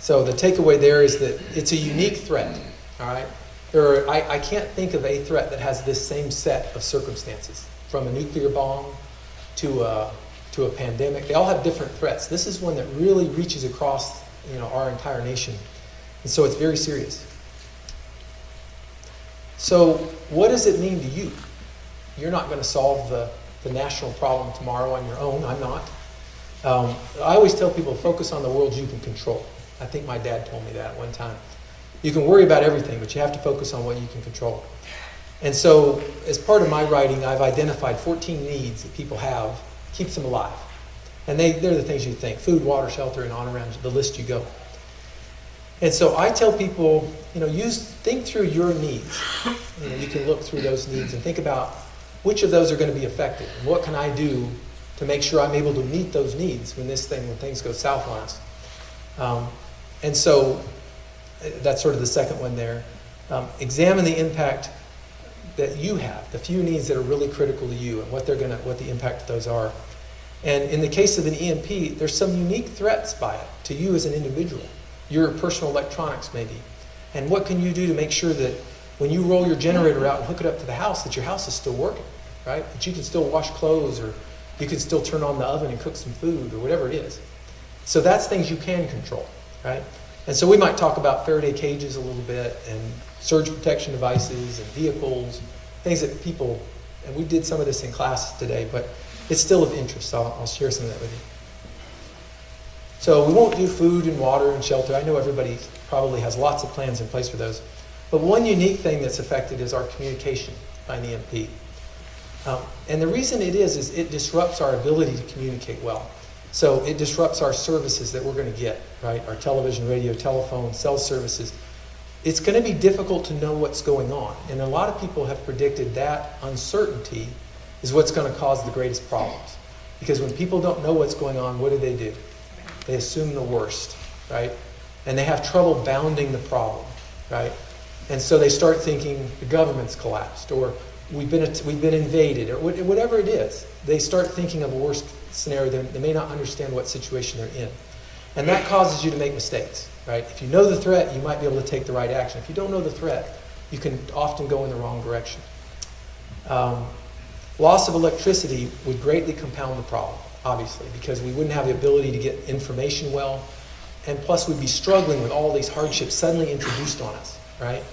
So the takeaway there is that it's a unique threat, all right? I can't think of a threat that has this same set of circumstances, from a nuclear bomb to a pandemic. They all have different threats. This is one that really reaches across, you know, our entire nation. And so it's very serious. So what does it mean to you? You're not going to solve the national problem tomorrow on your own. I'm not. I always tell people, focus on the world you can control. I think my dad told me that at one time. You can worry about everything, but you have to focus on what you can control. And so as part of my writing, I've identified 14 needs that people have, keeps them alive. And they're the things you think: food, water, shelter, and on around the list you go. And so I tell people, think through your needs. You can look through those needs and think about which of those are going to be affected, and what can I do to make sure I'm able to meet those needs when things go south on us. And so that's sort of the second one there. Examine the impact that you have, the few needs that are really critical to you, and what the impact of those are. And in the case of an EMP, there's some unique threats by it to you as an individual, your personal electronics maybe. And what can you do to make sure that when you roll your generator out and hook it up to the house, that your house is still working, right? That you can still wash clothes, or you can still turn on the oven and cook some food, or whatever it is. So that's things you can control, right? And so we might talk about Faraday cages a little bit, and surge protection devices, and vehicles, things that people, and we did some of this in class today, but it's still of interest, so I'll share some of that with you. So we won't do food and water and shelter. I know everybody probably has lots of plans in place for those. But one unique thing that's affected is our communication by an EMP. And the reason it is it disrupts our ability to communicate well. So it disrupts our services that we're going to get, right? Our television, radio, telephone, cell services. It's going to be difficult to know what's going on. And a lot of people have predicted that uncertainty is what's going to cause the greatest problems. Because when people don't know what's going on, what do? They assume the worst, right? And they have trouble bounding the problem, right? And so they start thinking the government's collapsed, or we've been invaded, or whatever it is. They start thinking of a worst scenario. They may not understand what situation they're in. And that causes you to make mistakes, right? If you know the threat, you might be able to take the right action. If you don't know the threat, you can often go in the wrong direction. Loss of electricity would greatly compound the problem, obviously, because we wouldn't have the ability to get information well, and plus we'd be struggling with all these hardships suddenly introduced on us, right?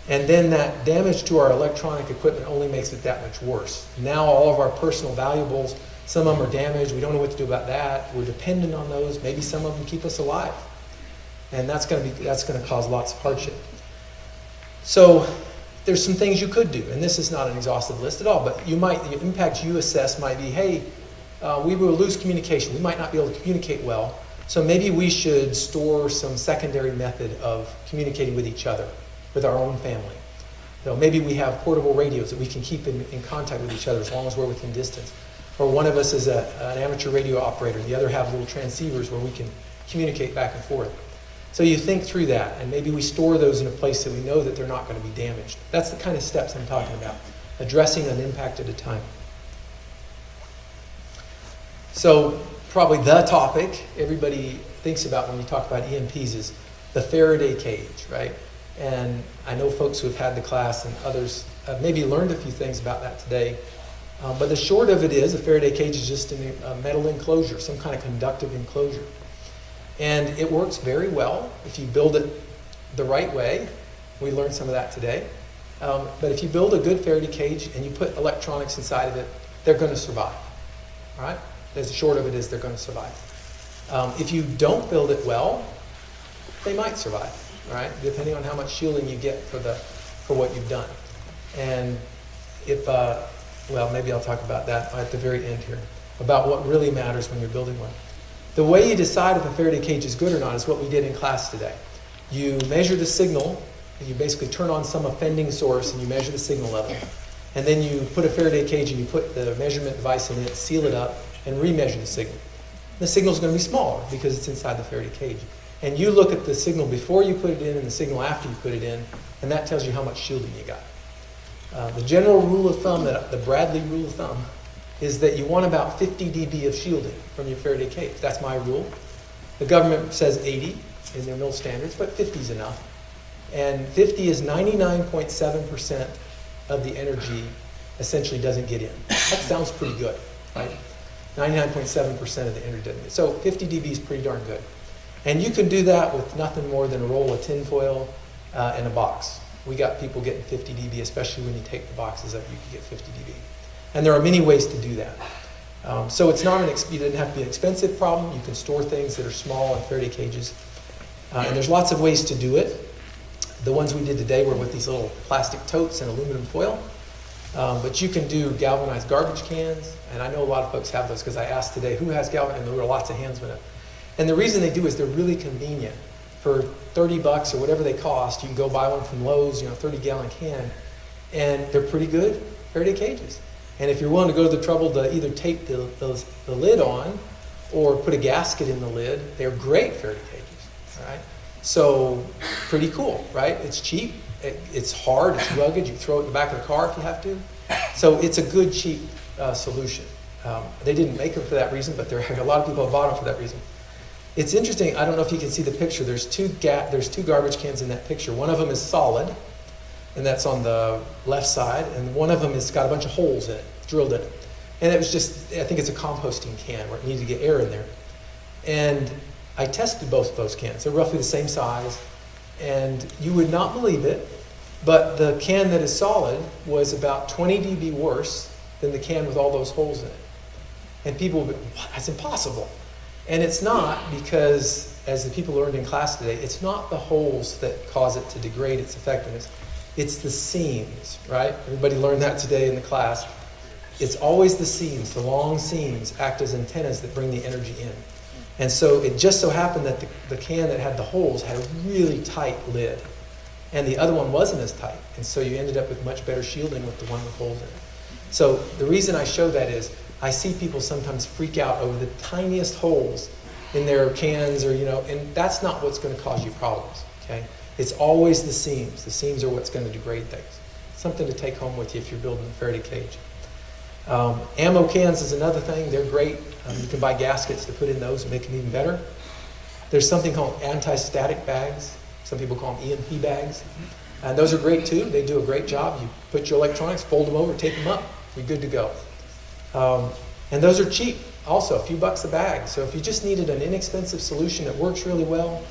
And then that damage to our electronic equipment only makes it that much worse. Now all of our personal valuables, some of them are damaged. We don't know what to do about that. We're dependent on those. Maybe some of them keep us alive. And that's going to cause lots of hardship. So there's some things you could do, and this is not an exhaustive list at all, but the impact you assess might be, hey, we will lose communication. We might not be able to communicate well, so maybe we should store some secondary method of communicating with each other, with our own family. Maybe we have portable radios that we can keep in contact with each other as long as we're within distance. Or one of us is an amateur radio operator, and the other have little transceivers where we can communicate back and forth. So you think through that, and maybe we store those in a place that we know that they're not going to be damaged. That's the kind of steps I'm talking about, addressing an impact at a time. So probably the topic everybody thinks about when you talk about EMPs is the Faraday cage, right? And I know folks who have had the class and others have maybe learned a few things about that today. But the short of it is, a Faraday cage is just a metal enclosure, some kind of conductive enclosure. And it works very well if you build it the right way. We learned some of that today. But if you build a good Faraday cage and you put electronics inside of it, they're going to survive. All right? The short of it is they're going to survive. If you don't build it well, they might survive. All right? Depending on how much shielding you get for what you've done. And if maybe I'll talk about that at the very end here, about what really matters when you're building one. The way you decide if a Faraday cage is good or not is what we did in class today. You measure the signal, and you basically turn on some offending source, and you measure the signal level. And then you put a Faraday cage, and you put the measurement device in it, seal it up, and remeasure the signal. The signal is going to be smaller because it's inside the Faraday cage. And you look at the signal before you put it in and the signal after you put it in, and that tells you how much shielding you got. The general rule of thumb, the Bradley rule of thumb, is that you want about 50 dB of shielding from your Faraday cage. That's my rule. The government says 80 in their mil standards, but 50 is enough. And 50 is 99.7% of the energy essentially doesn't get in. That sounds pretty good, right? 99.7% of the energy doesn't get in. So 50 dB is pretty darn good. And you can do that with nothing more than a roll of tin foil and a box. We got people getting 50 dB, especially when you take the boxes up, you can get 50 dB. And there are many ways to do that. So it's not it doesn't have to be an expensive problem. You can store things that are small in Faraday cages. And there's lots of ways to do it. The ones we did today were with these little plastic totes and aluminum foil. But you can do galvanized garbage cans, and I know a lot of folks have those because I asked today who has galvanized, and there were lots of hands went up. And the reason they do is they're really convenient. For 30 bucks or whatever they cost, you can go buy one from Lowe's, 30-gallon can, and they're pretty good Faraday cages. And if you're willing to go to the trouble to either tape the lid on or put a gasket in the lid, they're great Faraday cages, all right? So pretty cool, right? It's cheap, it's hard, it's rugged, you can throw it in the back of the car if you have to. So it's a good, cheap solution. They didn't make them for that reason, but there are a lot of people have bought them for that reason. It's interesting, I don't know if you can see the picture, there's two garbage cans in that picture. One of them is solid, and that's on the left side, and one of them has got a bunch of holes in it, drilled in it. And it was just, I think it's a composting can where it needed to get air in there. And I tested both of those cans. They're roughly the same size, and you would not believe it, but the can that is solid was about 20 dB worse than the can with all those holes in it. And people would be, what? That's impossible. And it's not, because, as the people learned in class today, it's not the holes that cause it to degrade its effectiveness. It's the seams, right? Everybody learned that today in the class. It's always the seams, the long seams act as antennas that bring the energy in. And so it just so happened that the can that had the holes had a really tight lid, and the other one wasn't as tight. And so you ended up with much better shielding with the one with holes in it. So the reason I show that is I see people sometimes freak out over the tiniest holes in their cans, or and that's not what's going to cause you problems, okay? It's always the seams. The seams are what's going to degrade things. Something to take home with you if you're building a Faraday cage. Ammo cans is another thing. They're great. You can buy gaskets to put in those and make them even better. There's something called anti-static bags. Some people call them EMP bags. And those are great too. They do a great job. You put your electronics, fold them over, tape them up, you're good to go. And those are cheap also, a few bucks a bag. So if you just needed an inexpensive solution that works really well,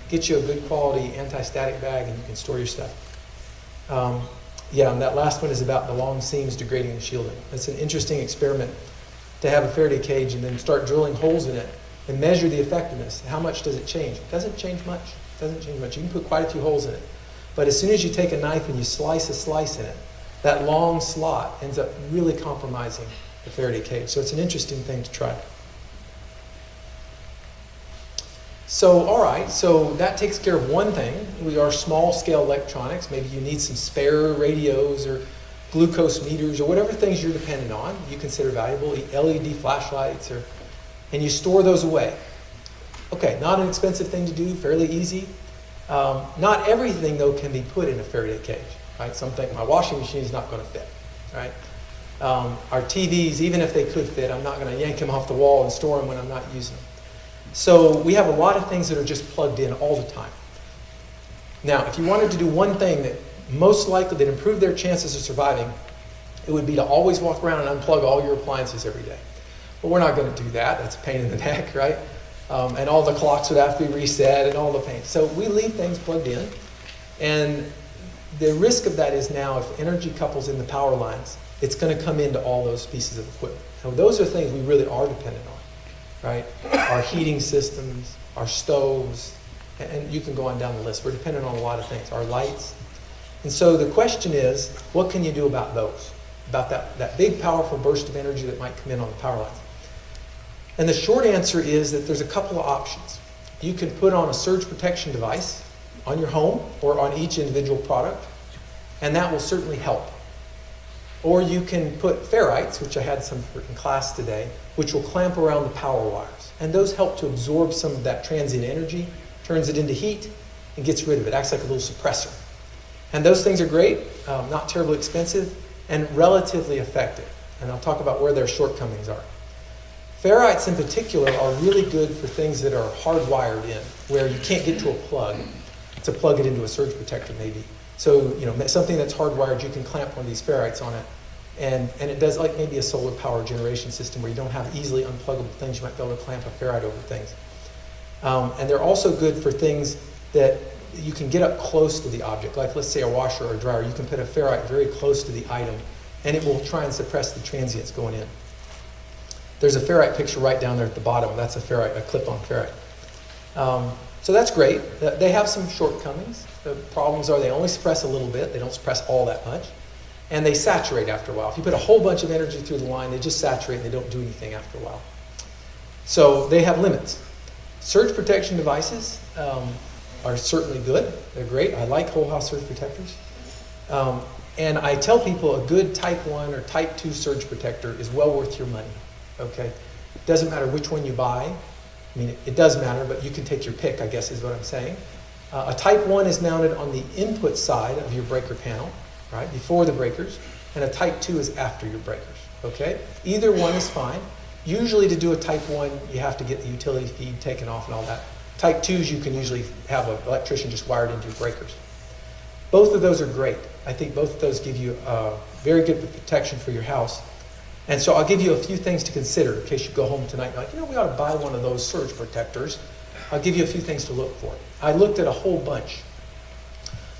get you a good quality anti-static bag and you can store your stuff. And that last one is about the long seams degrading and shielding. It's an interesting experiment to have a Faraday cage and then start drilling holes in it and measure the effectiveness. How much does it change? It doesn't change much. It doesn't change much. You can put quite a few holes in it. But as soon as you take a knife and you slice a slice in it, that long slot ends up really compromising the Faraday cage. So it's an interesting thing to try. So, all right, so that takes care of one thing. We are small-scale electronics. Maybe you need some spare radios or glucose meters or whatever things you're dependent on, you consider valuable, LED flashlights, and you store those away. Okay, not an expensive thing to do, fairly easy. Not everything, though, can be put in a Faraday cage, right? Some think my washing machine is not going to fit, right? Our TVs, even if they could fit, I'm not going to yank them off the wall and store them when I'm not using them. So we have a lot of things that are just plugged in all the time. Now, if you wanted to do one thing that most likely that improved their chances of surviving, it would be to always walk around and unplug all your appliances every day. But we're not going to do that. That's a pain in the neck, right? And all the clocks would have to be reset and all the pain. So we leave things plugged in. And the risk of that is now if energy couples in the power lines, it's going to come into all those pieces of equipment. So those are things we really are dependent on, right? Our heating systems, our stoves, and you can go on down the list. We're dependent on a lot of things, our lights. And so the question is, what can you do about those? About that big, powerful burst of energy that might come in on the power lines? And the short answer is that there's a couple of options. You can put on a surge protection device on your home or on each individual product, and that will certainly help. Or you can put ferrites, which I had some in class today, which will clamp around the power wires. And those help to absorb some of that transient energy, turns it into heat, and gets rid of it. Acts like a little suppressor. And those things are great, not terribly expensive, and relatively effective. And I'll talk about where their shortcomings are. Ferrites in particular are really good for things that are hardwired in, where you can't get to a plug to plug it into a surge protector maybe. So, something that's hardwired, you can clamp one of these ferrites on it. And it does like maybe a solar power generation system where you don't have easily unpluggable things. You might be able to clamp a ferrite over things. And they're also good for things that you can get up close to the object. Like let's say a washer or a dryer, you can put a ferrite very close to the item and it will try and suppress the transients going in. There's a ferrite picture right down there at the bottom. That's a ferrite, a clip-on ferrite. So that's great. They have some shortcomings. The problems are they only suppress a little bit. They don't suppress all that much. And they saturate after a while. If you put a whole bunch of energy through the line, they just saturate and they don't do anything after a while. So they have limits. Surge protection devices are certainly good. They're great. I like whole house surge protectors. And I tell people a good type 1 or type 2 surge protector is well worth your money. Okay? It doesn't matter which one you buy. I mean, it does matter, but you can take your pick, I guess is what I'm saying. A type 1 is mounted on the input side of your breaker panel, right, before the breakers, and a type 2 is after your breakers, okay? Either one is fine. Usually to do a type 1, you have to get the utility feed taken off and all that. Type 2s, you can usually have an electrician just wired into your breakers. Both of those are great. I think both of those give you very good protection for your house. And so I'll give you a few things to consider in case you go home tonight and you're like, you know, we ought to buy one of those surge protectors. I'll give you a few things to look for. I looked at a whole bunch.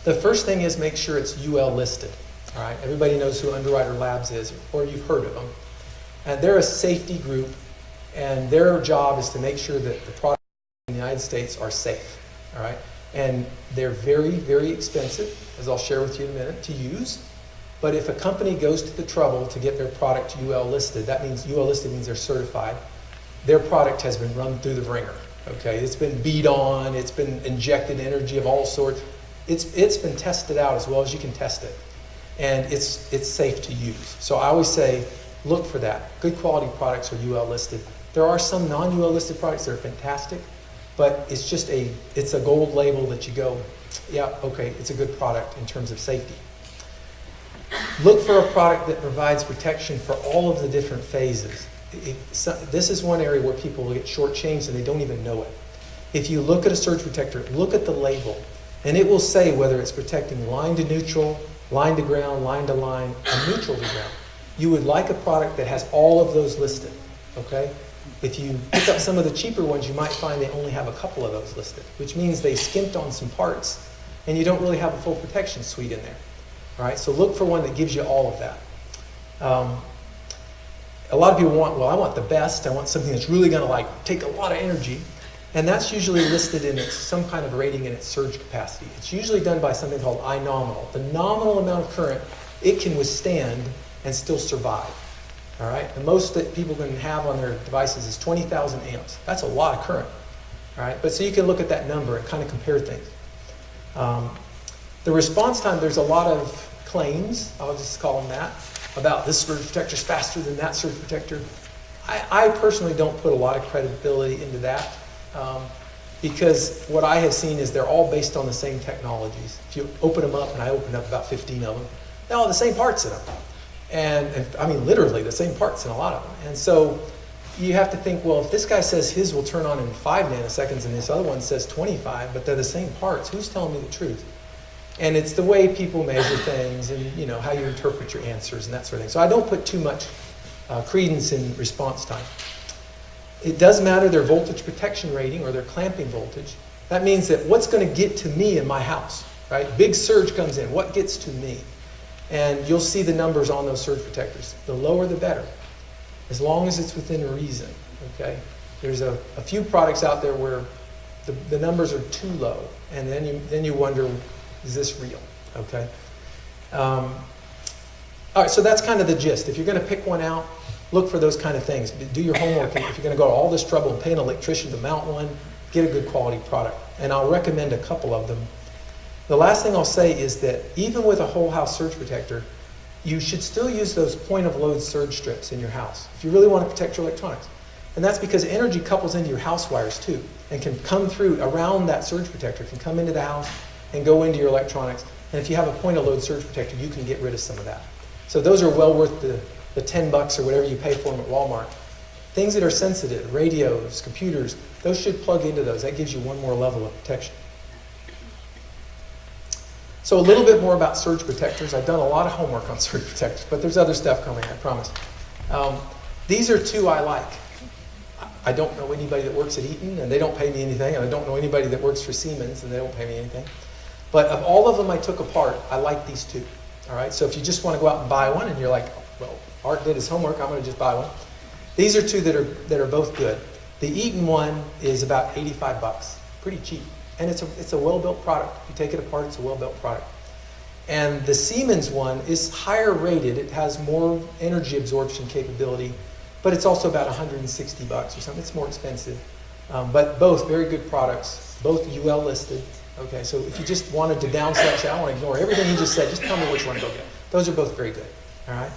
The first thing is make sure it's UL listed. All right, everybody knows who Underwriter Labs is, or you've heard of them. And they're a safety group, and their job is to make sure that the products in the United States are safe. All right, and they're very, very expensive, as I'll share with you in a minute, to use. But if a company goes to the trouble to get their product UL listed, that means UL listed means they're certified. Their product has been run through the wringer. Okay, it's been beat on, it's been injected energy of all sorts. It's been tested out as well as you can test it, and it's safe to use. So I always say, look for that. Good quality products are UL listed. There are some non-UL listed products that are fantastic, but it's a gold label that you go, yeah, okay, it's a good product in terms of safety. Look for a product that provides protection for all of the different phases. This is one area where people will get shortchanged and they don't even know it. If you look at a surge protector, look at the label, and it will say whether it's protecting line to neutral, line to ground, line to line, and neutral to ground. You would like a product that has all of those listed, okay? If you pick up some of the cheaper ones, you might find they only have a couple of those listed, which means they skimped on some parts, and you don't really have a full protection suite in there. All right, so look for one that gives you all of that. A lot of people want, well, I want the best. I want something that's really going to like take a lot of energy. And that's usually listed in some kind of rating in its surge capacity. It's usually done by something called I nominal. The nominal amount of current it can withstand and still survive. All right, the most that people can have on their devices is 20,000 amps. That's a lot of current. All right, but so you can look at that number and kind of compare things. The response time, there's a lot of claims, I'll just call them that, about this surge protector is faster than that surge protector. I personally don't put a lot of credibility into that because what I have seen is they're all based on the same technologies. If you open them up, and I opened up about 15 of them, they all have the same parts in them. And I mean, literally the same parts in a lot of them. And so you have to think, well, if this guy says his will turn on in 5 nanoseconds and this other one says 25, but they're the same parts, who's telling me the truth? And it's the way people measure things and, you know, how you interpret your answers and that sort of thing. So I don't put too much credence in response time. It does matter their voltage protection rating or their clamping voltage. That means that what's going to get to me in my house, right? Big surge comes in, what gets to me? And you'll see the numbers on those surge protectors. The lower the better, as long as it's within reason, okay? There's a few products out there where the numbers are too low, and then you wonder, is this real? Okay. All right, so that's kind of the gist. If you're going to pick one out, look for those kind of things. Do your homework. If you're going to go to all this trouble and pay an electrician to mount one, get a good quality product. And I'll recommend a couple of them. The last thing I'll say is that even with a whole house surge protector, you should still use those point of load surge strips in your house if you really want to protect your electronics. And that's because energy couples into your house wires too and can come through around that surge protector, can come into the house and go into your electronics. And if you have a point of load surge protector, you can get rid of some of that. So those are well worth the $10 or whatever you pay for them at Walmart. Things that are sensitive, radios, computers, those should plug into those. That gives you one more level of protection. So a little bit more about surge protectors. I've done a lot of homework on surge protectors, but there's other stuff coming, I promise. These are two I like. I don't know anybody that works at Eaton, and they don't pay me anything, and I don't know anybody that works for Siemens, and they don't pay me anything. But of all of them I took apart, I like these two. All right, so if you just want to go out and buy one, and you're like, well, Art did his homework, I'm going to just buy one. These are two that are both good. The Eaton one is about $85, pretty cheap. And it's a well-built product. You take it apart, it's a well-built product. And the Siemens one is higher rated. It has more energy absorption capability, but it's also about $160 or something. It's more expensive. But both very good products, both UL listed. Okay, so if you just wanted to down select, I want to ignore everything he just said, just tell me which one to go get. Those are both very good, all right?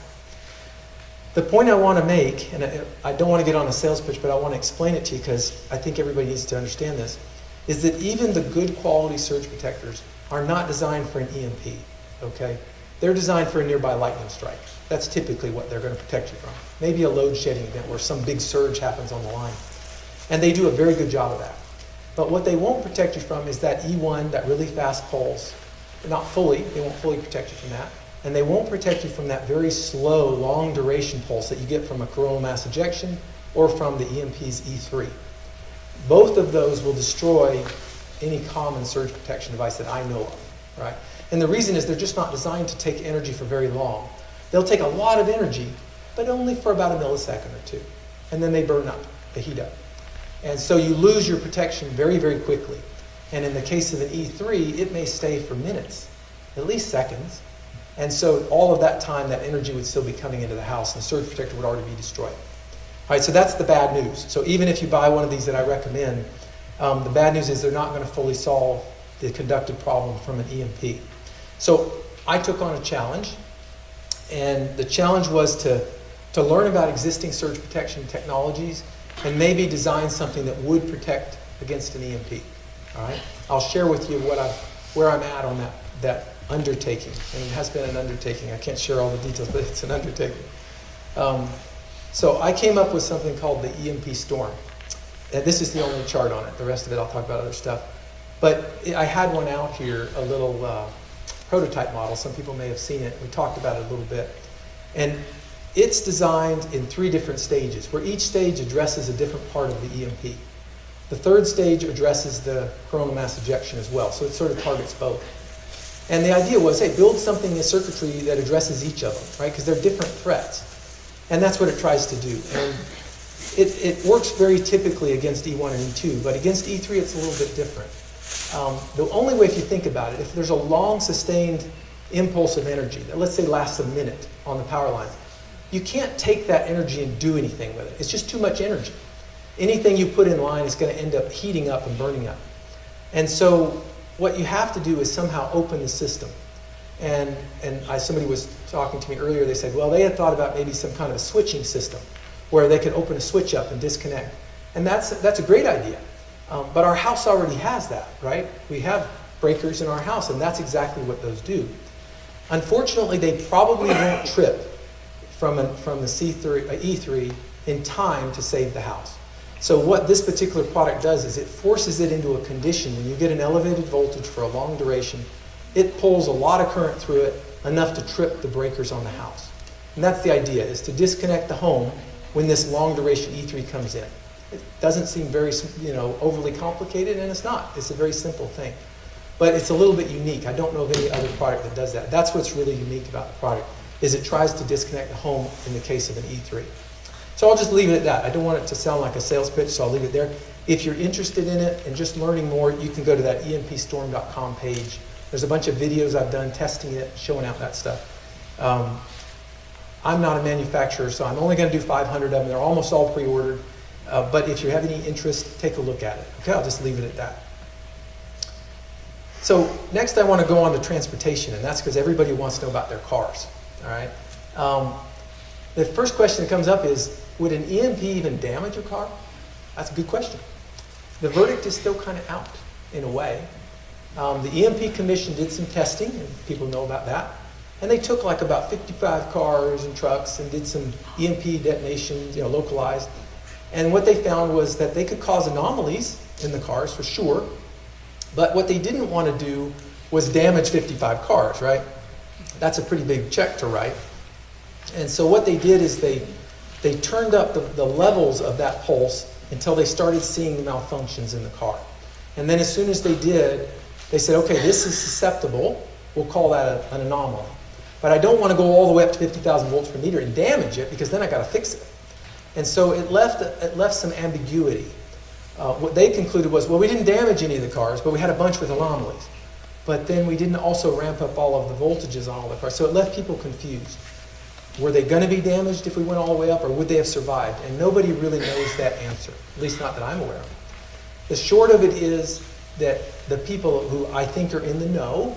The point I want to make, and I don't want to get on a sales pitch, but I want to explain it to you because I think everybody needs to understand this, is that even the good quality surge protectors are not designed for an EMP, okay? They're designed for a nearby lightning strike. That's typically what they're going to protect you from. Maybe a load shedding event where some big surge happens on the line. And they do a very good job of that. But what they won't protect you from is that E1, that really fast pulse. Not fully, they won't fully protect you from that. And they won't protect you from that very slow, long duration pulse that you get from a coronal mass ejection or from the EMP's E3. Both of those will destroy any common surge protection device that I know of, right? And the reason is they're just not designed to take energy for very long. They'll take a lot of energy, but only for about a millisecond or two. And then they burn up, they heat up. And so you lose your protection very, very quickly. And in the case of an E3, it may stay for minutes, at least seconds. And so all of that time, that energy would still be coming into the house, and the surge protector would already be destroyed. All right, so that's the bad news. So even if you buy one of these that I recommend, the bad news is they're not going to fully solve the conductive problem from an EMP. So I took on a challenge, and the challenge was to learn about existing surge protection technologies and maybe design something that would protect against an EMP. All right, I'll share with you where I'm at on that undertaking, and it has been an undertaking. I can't share all the details, but it's an undertaking. So I came up with something called the EMP Storm. And this is the only chart on it. The rest of it I'll talk about other stuff. But I had one out here, a little prototype model. Some people may have seen it. We talked about it a little bit. And it's designed in 3 different stages, where each stage addresses a different part of the EMP. The third stage addresses the coronal mass ejection as well, so it sort of targets both. And the idea was, hey, build something in circuitry that addresses each of them, right? Because they're different threats. And that's what it tries to do. And it works very typically against E1 and E2, but against E3 it's a little bit different. The only way, if you think about it, if there's a long sustained impulse of energy that, let's say, lasts a minute on the power lines, you can't take that energy and do anything with it. It's just too much energy. Anything you put in line is going to end up heating up and burning up. And so what you have to do is somehow open the system. And somebody was talking to me earlier, they said, well, they had thought about maybe some kind of a switching system where they could open a switch up and disconnect. And that's a great idea. But our house already has that, right? We have breakers in our house, and that's exactly what those do. Unfortunately, they probably won't trip from the E3 in time to save the house. So what this particular product does is it forces it into a condition when you get an elevated voltage for a long duration, it pulls a lot of current through it, enough to trip the breakers on the house. And that's the idea, is to disconnect the home when this long duration E3 comes in. It doesn't seem very, overly complicated, and it's not. It's a very simple thing. But it's a little bit unique. I don't know of any other product that does that. That's what's really unique about the product, is it tries to disconnect the home in the case of an E3. So I'll just leave it at that. I don't want it to sound like a sales pitch, so I'll leave it there. If you're interested in it and just learning more, you can go to that empstorm.com page. There's a bunch of videos I've done testing it, showing out that stuff. I'm not a manufacturer, so I'm only going to do 500 of them. They're almost all pre-ordered. But if you have any interest, take a look at it. Okay, I'll just leave it at that. So next I want to go on to transportation, and that's because everybody wants to know about their cars. All right. The first question that comes up is, would an EMP even damage a car? That's a good question. The verdict is still kind of out, in a way. The EMP Commission did some testing, and people know about that. And they took like about 55 cars and trucks and did some EMP detonations, localized. And what they found was that they could cause anomalies in the cars, for sure. But what they didn't want to do was damage 55 cars, right? That's a pretty big check to write. And so what they did is they turned up the levels of that pulse until they started seeing the malfunctions in the car. And then as soon as they did, they said, okay, this is susceptible. We'll call that an anomaly. But I don't want to go all the way up to 50,000 volts per meter and damage it, because then I got to fix it. And so it left some ambiguity. what they concluded was, well, we didn't damage any of the cars, but we had a bunch with anomalies. But then we didn't also ramp up all of the voltages on all the cars, so it left people confused. Were they going to be damaged if we went all the way up, or would they have survived? And nobody really knows that answer, at least not that I'm aware of. The short of it is that the people who I think are in the know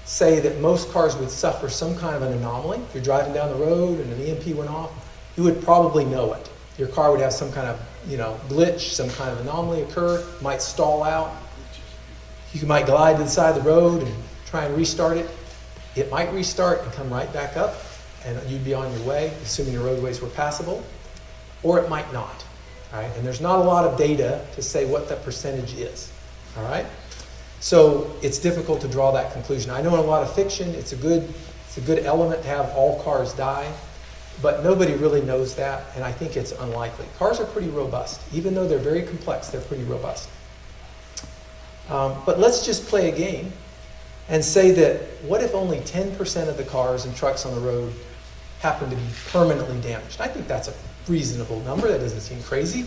say that most cars would suffer some kind of an anomaly. If you're driving down the road and an EMP went off, you would probably know it. Your car would have some kind of, glitch, some kind of anomaly occur, might stall out. You might glide to the side of the road and try and restart it. It might restart and come right back up, and you'd be on your way, assuming the roadways were passable, or it might not. All right? And there's not a lot of data to say what that percentage is. All right? So it's difficult to draw that conclusion. I know in a lot of fiction, it's a good element to have all cars die, but nobody really knows that, and I think it's unlikely. Cars are pretty robust. Even though they're very complex, they're pretty robust. But let's just play a game and say that what if only 10% of the cars and trucks on the road happen to be permanently damaged? I think that's a reasonable number. That doesn't seem crazy.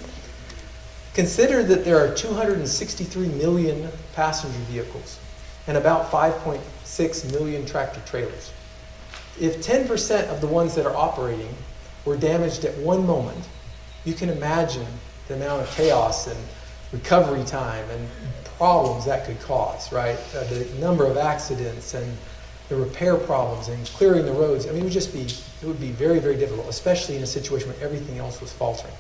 Consider that there are 263 million passenger vehicles and about 5.6 million tractor trailers. If 10% of the ones that are operating were damaged at one moment, you can imagine the amount of chaos and recovery time and problems that could cause, right? The number of accidents and the repair problems and clearing the roads. I mean, it would be very, very difficult, especially in a situation where everything else was faltering.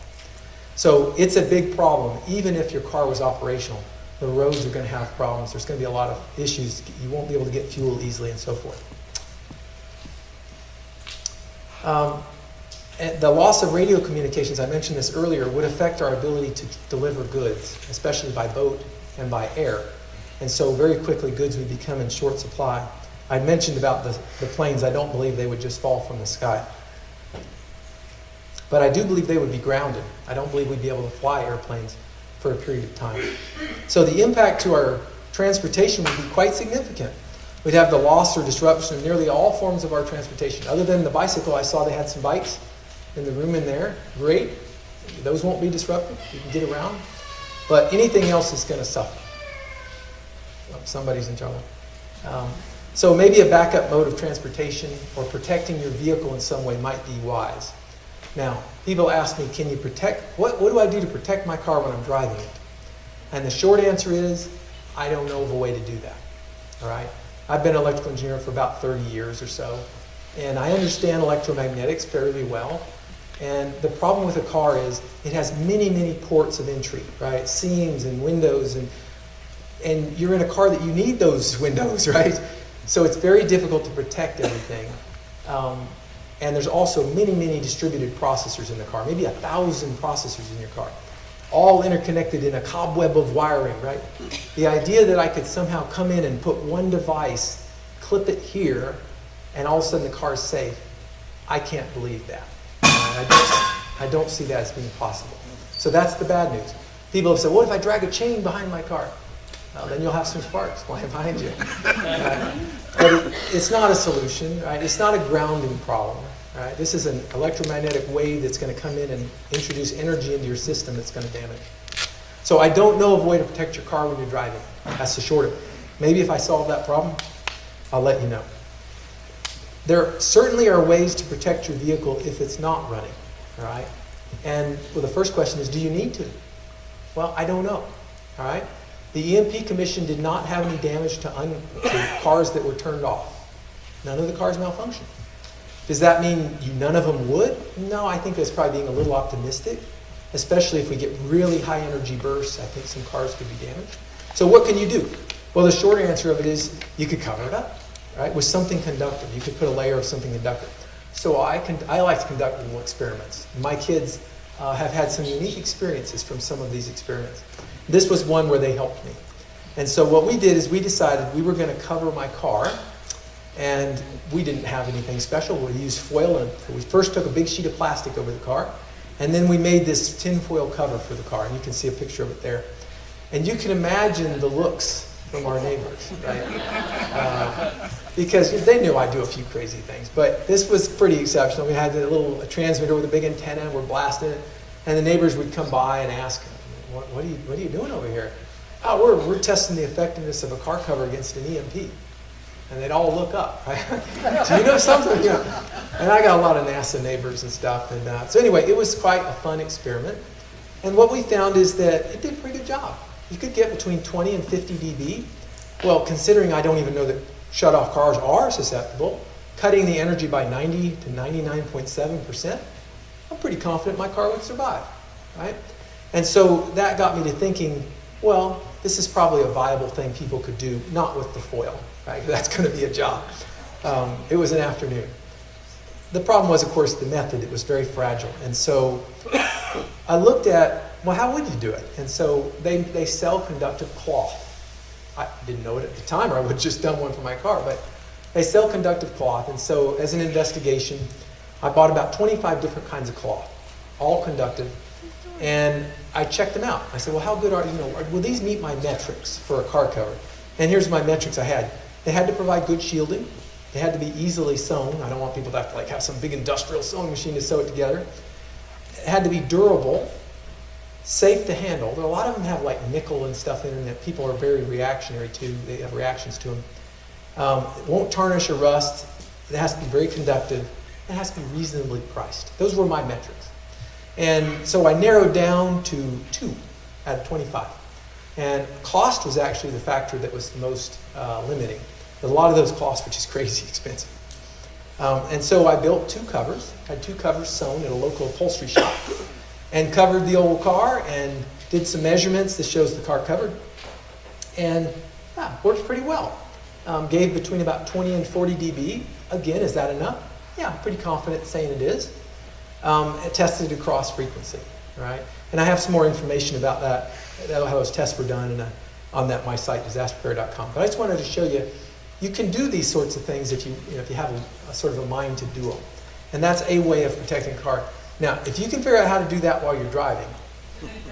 So it's a big problem. Even if your car was operational, the roads are going to have problems. There's going to be a lot of issues. You won't be able to get fuel easily and so forth. And the loss of radio communications, I mentioned this earlier, would affect our ability to deliver goods, especially by boat and by air. And so very quickly goods would become in short supply. I mentioned about the planes. I don't believe they would just fall from the sky. But I do believe they would be grounded. I don't believe we'd be able to fly airplanes for a period of time. So the impact to our transportation would be quite significant. We'd have the loss or disruption of nearly all forms of our transportation. Other than the bicycle, I saw they had some bikes in the room in there. Great. Those won't be disrupted. You can get around. But anything else is going to suffer. Oh, somebody's in trouble. So maybe a backup mode of transportation or protecting your vehicle in some way might be wise. Now, people ask me, can you protect, what do I do to protect my car when I'm driving it? And the short answer is, I don't know of a way to do that. All right? I've been an electrical engineer for about 30 years or so, and I understand electromagnetics fairly well. And the problem with a car is it has many, many ports of entry, right? Seams and windows, and you're in a car that you need those windows, right? So it's very difficult to protect everything. And there's also many, many distributed processors in the car, maybe 1,000 processors in your car, all interconnected in a cobweb of wiring, right? The idea that I could somehow come in and put one device, clip it here, and all of a sudden the car's safe, I can't believe that. I don't see that as being possible. So that's the bad news. People have said, what if I drag a chain behind my car? Well, then you'll have some sparks flying behind you. But it's not a solution, right? It's not a grounding problem, right? This is an electromagnetic wave that's going to come in and introduce energy into your system that's going to damage. So I don't know of a way to protect your car when you're driving. That's the short of it. Maybe if I solve that problem, I'll let you know. There certainly are ways to protect your vehicle if it's not running, all right? And well, the first question is, do you need to? Well, I don't know, all right? The EMP Commission did not have any damage to cars that were turned off. None of the cars malfunctioned. Does that mean none of them would? No, I think that's probably being a little optimistic, especially if we get really high energy bursts. I think some cars could be damaged. So what can you do? Well, the short answer of it is you could cover it up, right, with something conductive. You could put a layer of something conductive. So I like to conduct little experiments. My kids have had some unique experiences from some of these experiments. This was one where they helped me. And so what we did is we decided we were going to cover my car, and we didn't have anything special. We used foil, and we first took a big sheet of plastic over the car, and then we made this tin foil cover for the car, and you can see a picture of it there. And you can imagine the looks from our neighbors, right? Because they knew I'd do a few crazy things, but this was pretty exceptional. We had a transmitter with a big antenna, and we're blasting it, and the neighbors would come by and ask, what are you doing over here? Oh, we're testing the effectiveness of a car cover against an EMP. And they'd all look up, right? Do you know something? You know, and I got a lot of NASA neighbors and stuff. And so anyway, it was quite a fun experiment. And what we found is that it did a pretty good job. You could get between 20 and 50 dB. Well, considering I don't even know that shut-off cars are susceptible, cutting the energy by 90 to 99.7%, I'm pretty confident my car would survive, right? And so that got me to thinking, well, this is probably a viable thing people could do, not with the foil, right? That's going to be a job. It was an afternoon. The problem was, of course, the method. It was very fragile. And so I looked at, well, how would you do it? And so they sell conductive cloth. I didn't know it at the time, or I would have just done one for my car, but they sell conductive cloth. And so as an investigation, I bought about 25 different kinds of cloth, all conductive. And I checked them out. I said, well, how good are, will these meet my metrics for a car cover? And here's my metrics I had. They had to provide good shielding. They had to be easily sewn. I don't want people to have to have some big industrial sewing machine to sew it together. It had to be durable, safe to handle. There, a lot of them have nickel and stuff in them that people are very reactionary to. They have reactions to them. It won't tarnish or rust. It has to be very conductive. It has to be reasonably priced. Those were my metrics. And so I narrowed down to 2 out of 25. And cost was actually the factor that was the most limiting. There's a lot of those costs, which is crazy expensive. And so I built 2 covers, had 2 covers sewn at a local upholstery shop, and covered the old car and did some measurements that shows the car covered. And worked pretty well. Gave between about 20 and 40 dB. Again, is that enough? Yeah, I'm pretty confident saying it is. It tested across frequency, right? And I have some more information about that, how those tests were done on my site, disasterpreparer.com. But I just wanted to show you, you can do these sorts of things if you have a sort of a mind to do them. And that's a way of protecting a car. Now, if you can figure out how to do that while you're driving,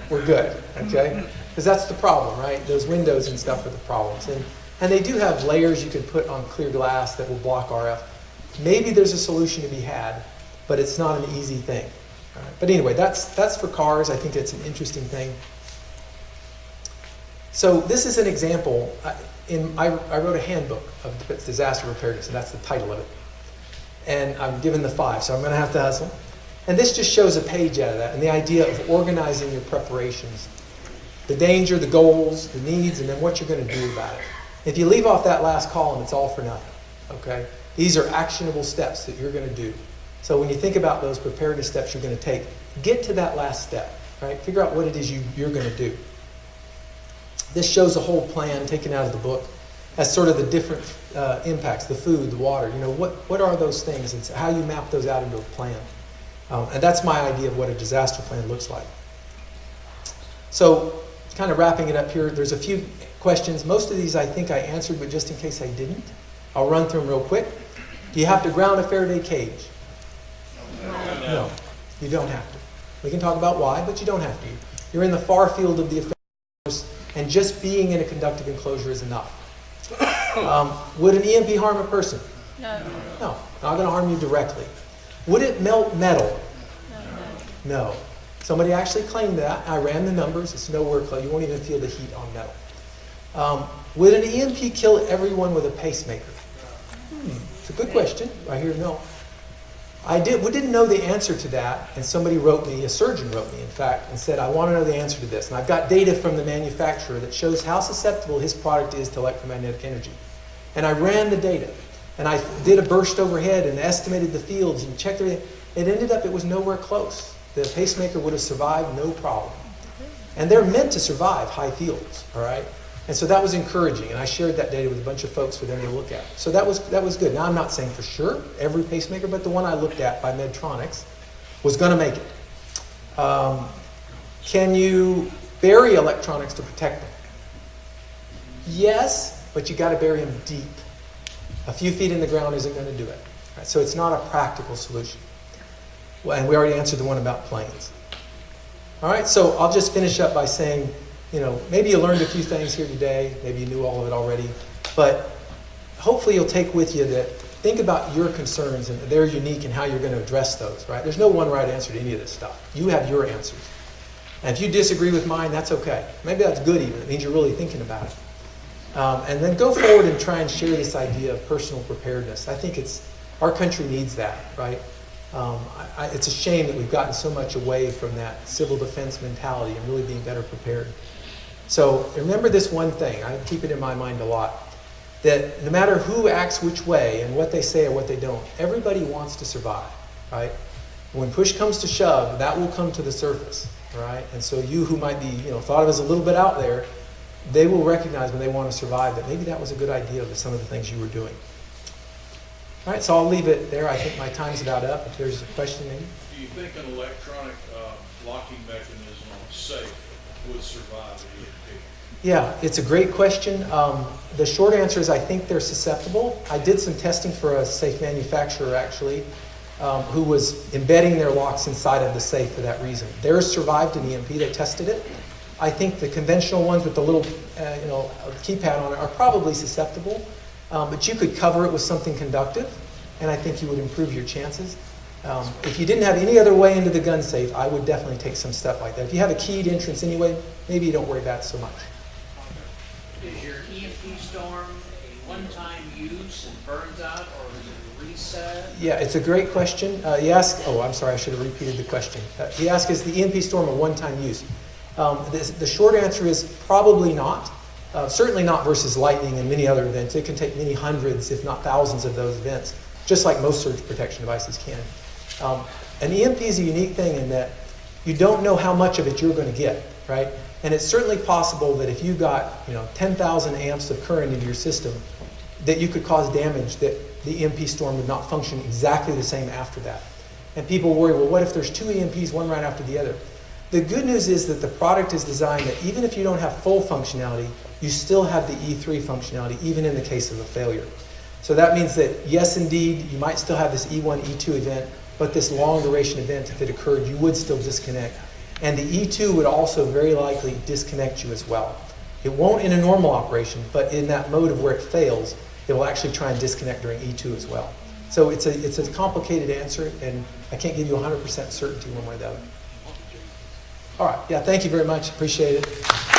we're good, okay? Because that's the problem, right? Those windows and stuff are the problems. And they do have layers you can put on clear glass that will block RF. Maybe there's a solution to be had, but it's not an easy thing. All right. But anyway, that's for cars. I think it's an interesting thing. So this is an example. I wrote a handbook of disaster preparedness, and that's the title of it. And I'm given the 5, so I'm going to have to hustle. And this just shows a page out of that, and the idea of organizing your preparations. The danger, the goals, the needs, and then what you're going to do about it. If you leave off that last column, it's all for nothing, okay? These are actionable steps that you're going to do. So when you think about those preparedness steps you're going to take, get to that last step, right? Figure out what it is you're going to do. This shows a whole plan taken out of the book as sort of the different impacts, the food, the water, what are those things, and how you map those out into a plan. And that's my idea of what a disaster plan looks like. So kind of wrapping it up here, there's a few questions. Most of these I think I answered, but just in case I didn't, I'll run through them real quick. Do you have to ground a Faraday cage? No, you don't have to. We can talk about why, but you don't have to. You're in the far field of the effects, and just being in a conductive enclosure is enough. Would an EMP harm a person? No. No, not going to harm you directly. Would it melt metal? No. Somebody actually claimed that. I ran the numbers. It's nowhere close. You won't even feel the heat on metal. Would an EMP kill everyone with a pacemaker? It's a good question. I hear no. We didn't know the answer to that, and somebody wrote me, a surgeon wrote me, in fact, and said, I want to know the answer to this. And I've got data from the manufacturer that shows how susceptible his product is to electromagnetic energy. And I ran the data, and I did a burst overhead and estimated the fields and checked everything. It ended up, it was nowhere close. The pacemaker would have survived, no problem. And they're meant to survive high fields, all right? And so that was encouraging, and I shared that data with a bunch of folks for them to look at. So that was good. Now I'm not saying for sure every pacemaker, but the one I looked at by Medtronics was going to make it. Can you bury electronics to protect them? Yes, but you got to bury them deep. A few feet in the ground isn't going to do it. Right? So it's not a practical solution. Well, and we already answered the one about planes. All right, so I'll just finish up by saying, maybe you learned a few things here today. Maybe you knew all of it already. But hopefully you'll take with you that think about your concerns, and they're unique and how you're going to address those, right? There's no one right answer to any of this stuff. You have your answers. And if you disagree with mine, that's okay. Maybe that's good even. It means you're really thinking about it. And then go forward and try and share this idea of personal preparedness. I think our country needs that, right? It's a shame that we've gotten so much away from that civil defense mentality and really being better prepared. So remember this one thing, I keep it in my mind a lot, that no matter who acts which way and what they say or what they don't, everybody wants to survive, right? When push comes to shove, that will come to the surface, right? And so you who might be, thought of as a little bit out there, they will recognize when they want to survive that maybe that was a good idea with some of the things you were doing. All right, so I'll leave it there. I think my time's about up. If there's a question, maybe. Do you think an electronic locking mechanism on a safe would survive an EMP? Yeah, it's a great question. The short answer is I think they're susceptible. I did some testing for a safe manufacturer, actually, who was embedding their locks inside of the safe for that reason. Theirs survived an EMP. They tested it. I think the conventional ones with the little, keypad on it are probably susceptible, but you could cover it with something conductive, and I think you would improve your chances. If you didn't have any other way into the gun safe, I would definitely take some step like that. If you have a keyed entrance anyway, maybe you don't worry about it so much. Is your EMP storm a one-time use and burns out, or is it a reset? Yeah, it's a great question. He asked, I'm sorry, I should have repeated the question. He asked, is the EMP storm a one-time use? The short answer is probably not. Certainly not versus lightning and many other events. It can take many hundreds, if not thousands of those events, just like most surge protection devices can. An EMP is a unique thing in that you don't know how much of it you're going to get, right? And it's certainly possible that if you got 10,000 amps of current into your system, that you could cause damage that the EMP storm would not function exactly the same after that. And people worry, well, what if there's two EMPs, one right after the other? The good news is that the product is designed that even if you don't have full functionality, you still have the E3 functionality, even in the case of a failure. So that means that, yes, indeed, you might still have this E1, E2 event, but this long duration event, if it occurred, you would still disconnect. And the E2 would also very likely disconnect you as well. It won't in a normal operation, but in that mode of where it fails, it will actually try and disconnect during E2 as well. So it's a complicated answer, and I can't give you 100% certainty one way or the other. All right, yeah, thank you very much. Appreciate it.